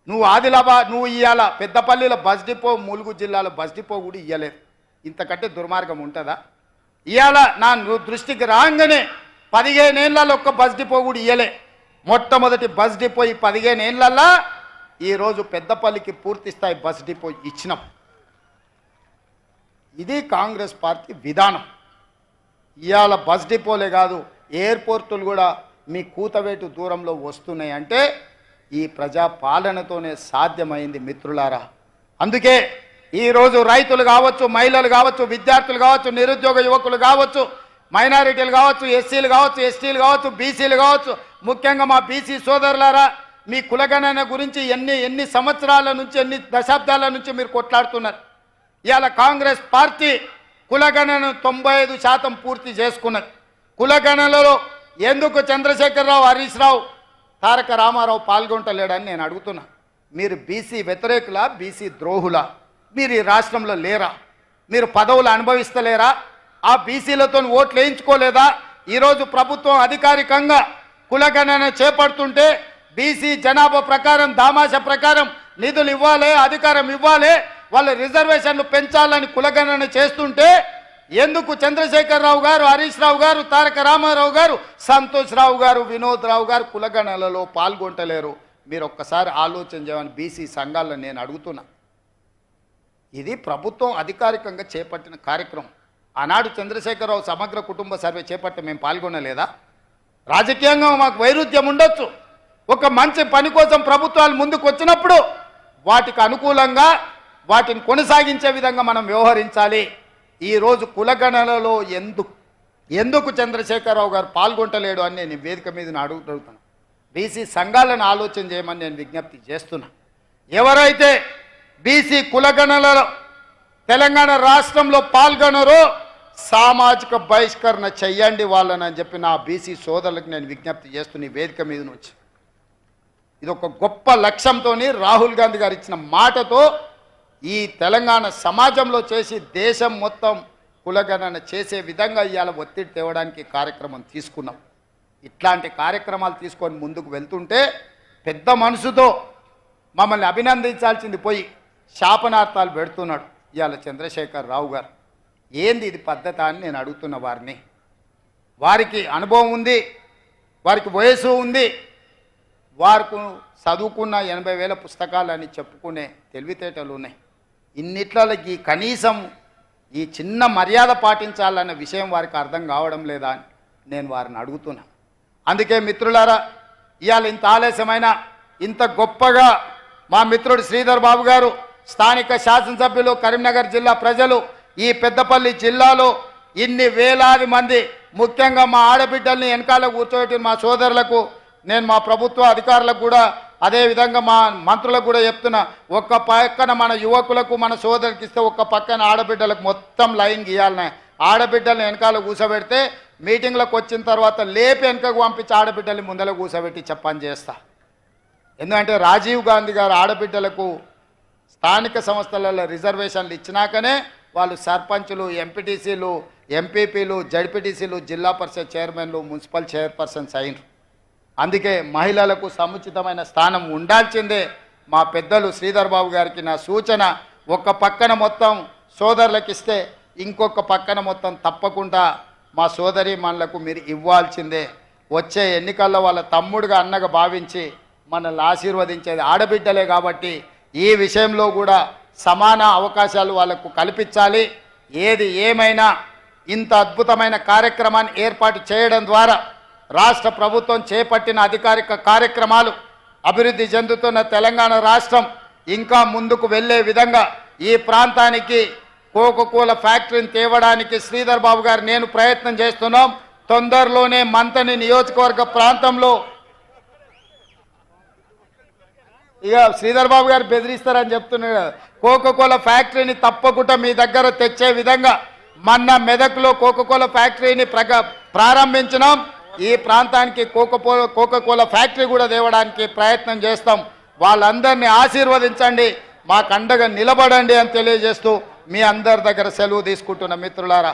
నువ్వు ఆదిలాబాద్, నువ్వు ఇవాళ పెద్దపల్లిలో బస్ డిపో, ములుగు జిల్లాలో బస్ డిపో కూడా ఇవ్వలేదు. ఇంతకంటే దుర్మార్గం ఉంటుందా? ఇవాళ నా దృష్టికి రాగానే 15 ఏళ్లలో ఒక్క బస్ డిపో కూడా ఇవ్వలే. మొట్టమొదటి బస్ డిపో ఈ 15 ఏళ్లలో ఈరోజు పెద్దపల్లికి పూర్తి స్థాయి బస్ డిపో ఇచ్చినాం. ఇది కాంగ్రెస్ పార్టీ విధానం. ఇవాళ బస్ డిపోలే కాదు, ఎయిర్పోర్టులు కూడా మీ కూతవేటు దూరంలో వస్తున్నాయి అంటే ఈ ప్రజా పాలనతోనే సాధ్యమైంది మిత్రులారా. అందుకే ఈరోజు రైతులు కావచ్చు, మహిళలు కావచ్చు, విద్యార్థులు కావచ్చు, నిరుద్యోగ యువకులు కావచ్చు, మైనారిటీలు కావచ్చు, ఎస్సీలు కావచ్చు, ఎస్టీలు కావచ్చు, బీసీలు కావచ్చు, ముఖ్యంగా మా బీసీ సోదరులారా, మీ కులగణన గురించి ఎన్ని సంవత్సరాల నుంచి, ఎన్ని దశాబ్దాల నుంచి మీరు కొట్లాడుతున్నారు. ఇవాళ కాంగ్రెస్ పార్టీ కులగణను 95% పూర్తి చేసుకున్నది. కులగణనలో ఎందుకు చంద్రశేఖరరావు, హరీష్ రావు, తారక రామారావు పాల్గొంటలేడని నేను అడుగుతున్నా. మీరు బీసీ వ్యతిరేకులా, బీసీ ద్రోహులా? మీరు ఈ రాష్ట్రంలో లేరా? మీరు పదవులు అనుభవిస్తలేరా? ఆ బీసీలతో ఓట్లు వేయించుకోలేదా? ఈరోజు ప్రభుత్వం అధికారికంగా కులగణన చేపడుతుంటే బీసీ జనాభా ప్రకారం, దామాష ప్రకారం నిధులు ఇవ్వాలి, అధికారం ఇవ్వాలి, వాళ్ళ రిజర్వేషన్లు పెంచాలని కులగణన చేస్తుంటే ఎందుకు చంద్రశేఖరరావు గారు, హరీష్ రావు గారు, తారక రామారావు గారు, సంతోష్ రావు గారు, వినోద్ రావు గారు కులగణనలో పాల్గొంటలేరు? మీరు ఒక్కసారి ఆలోచన చేయమని బీసీ సంఘాలను నేను అడుగుతున్నా. ఇది ప్రభుత్వం అధికారికంగా చేపట్టిన కార్యక్రమం. ఆనాడు చంద్రశేఖరరావు సమగ్ర కుటుంబ సర్వే చేపట్టి మేము పాల్గొనలేదా? రాజకీయంగా మాకు వైరుధ్యం ఉండొచ్చు. ఒక మంచి పని కోసం ప్రభుత్వాలు ముందుకు వచ్చినప్పుడు వాటికి అనుకూలంగా వాటిని కొనసాగించే విధంగా మనం వ్యవహరించాలి. ఈరోజు కులగణనలో ఎందుకు చంద్రశేఖరరావు గారు పాల్గొంటలేడు అని నేను వేదిక మీద అడుగుతున్నాను. బీసీ సంఘాలను ఆలోచన చేయమని నేను విజ్ఞప్తి చేస్తున్నా. ఎవరైతే బీసీ కులగణనలో తెలంగాణ రాష్ట్రంలో పాల్గొనరో సామాజిక బహిష్కరణ చెయ్యండి వాళ్ళని అని చెప్పి నా బీసీ సోదరులకు నేను విజ్ఞప్తి చేస్తున్న వేదిక మీద నుంచి. ఇది ఒక గొప్ప లక్ష్యంతో రాహుల్ గాంధీ గారు ఇచ్చిన మాటతో ఈ తెలంగాణ సమాజంలో చేసి దేశం మొత్తం కులగణన చేసే విధంగా ఇవాళ ఒత్తిడి తేవడానికి కార్యక్రమం తీసుకున్నాం. ఇట్లాంటి కార్యక్రమాలు తీసుకొని ముందుకు వెళ్తుంటే పెద్ద మనసుతో మమ్మల్ని అభినందించాల్సింది పోయి శాపనార్థాలు పెడుతున్నాడు ఇవాళ చంద్రశేఖర్ రావు గారు. ఏంది ఇది పద్ధతి అని నేను అడుగుతున్న వారిని. వారికి అనుభవం ఉంది, వారికి వయసు ఉంది, వారికి చదువుకున్న 80,000 పుస్తకాలని చెప్పుకునే తెలివితేటలు ఉన్నాయి. ఇన్నిట్లకి కనీసం ఈ చిన్న మర్యాద పాటించాలన్న విషయం వారికి అర్థం కావడం లేదా అని నేను వారిని అడుగుతున్నా. అందుకే మిత్రులారా, ఇవాళ ఇంత ఆలస్యమైన ఇంత గొప్పగా మా మిత్రుడు శ్రీధర్ బాబు గారు, స్థానిక శాసనసభ్యులు, కరీంనగర్ జిల్లా ప్రజలు, ఈ పెద్దపల్లి జిల్లాలో ఇన్ని వేలాది మంది, ముఖ్యంగా మా ఆడబిడ్డల్ని వెనకాల కూర్చోబెట్టిన మా సోదరులకు నేను మా ప్రభుత్వ అధికారులకు కూడా అదేవిధంగా మా మంత్రులకు కూడా చెప్తున్నా. ఒక్క పక్కన మన యువకులకు, మన సోదరులకు ఇస్తే ఒక్క పక్కన ఆడబిడ్డలకు మొత్తం లైన్ గీయాలనే. ఆడబిడ్డల్ని వెనకాల కూర్చోబెడితే మీటింగ్లకు వచ్చిన తర్వాత లేపి వెనకకు పంపించి ఆడబిడ్డల్ని ముందర కూర్చోబెట్టి చెప్పని చేస్తా. ఎందుకంటే రాజీవ్ గాంధీ గారు ఆడబిడ్డలకు స్థానిక సంస్థలలో రిజర్వేషన్లు ఇచ్చినాకనే వాళ్ళు సర్పంచులు, ఎంపీటీసీలు, ఎంపీపీలు, జడ్పీటీసీలు, జిల్లా పరిషత్ చైర్మన్లు, మున్సిపల్ చైర్పర్సన్స్ అయినరు. అందుకే మహిళలకు సముచితమైన స్థానం ఉండాల్సిందే. మా పెద్దలు శ్రీధర్ బాబు గారికి నా సూచన, ఒక్క పక్కన మొత్తం సోదరులకు ఇస్తే ఇంకొక పక్కన మొత్తం తప్పకుండా మా సోదరి మనలకు మీరు ఇవ్వాల్సిందే. వచ్చే ఎన్నికల్లో వాళ్ళ తమ్ముడుగా, అన్నగా భావించి మనల్ని ఆశీర్వదించేది ఆడబిడ్డలే కాబట్టి ఈ విషయంలో కూడా సమాన అవకాశాలు వాళ్ళకు కల్పించాలి. ఏది ఏమైనా ఇంత అద్భుతమైన కార్యక్రమాన్ని ఏర్పాటు చేయడం ద్వారా రాష్ట్ర ప్రభుత్వం చేపట్టిన అధికారిక కార్యక్రమాలు, అభివృద్ధి చెందుతున్న తెలంగాణ రాష్ట్రం ఇంకా ముందుకు వెళ్ళే విధంగా ఈ ప్రాంతానికి కోకోకోలా ఫ్యాక్టరీని తేవడానికి శ్రీధర్ బాబు గారు నేను ప్రయత్నం చేస్తున్నాం. తొందరలోనే మంతని నియోజకవర్గ ప్రాంతంలో ఇక శ్రీధర్ బాబు గారు బెదిరిస్తారని చెప్తున్నాడు. కోకోకోలా ఫ్యాక్టరీని తప్పకుండా మీ దగ్గర తెచ్చే విధంగా మొన్న మెదక్లో కోకోకోలా ఫ్యాక్టరీని ప్రారంభించినాం. ఈ ప్రాంతానికి కోకోకోలా ఫ్యాక్టరీ కూడా తేవడానికి ప్రయత్నం చేస్తాం. వాళ్ళందరినీ ఆశీర్వదించండి, మాకు అండగా నిలబడండి అని తెలియజేస్తూ మీ అందరి దగ్గర సెలవు తీసుకుంటున్న మిత్రులారా.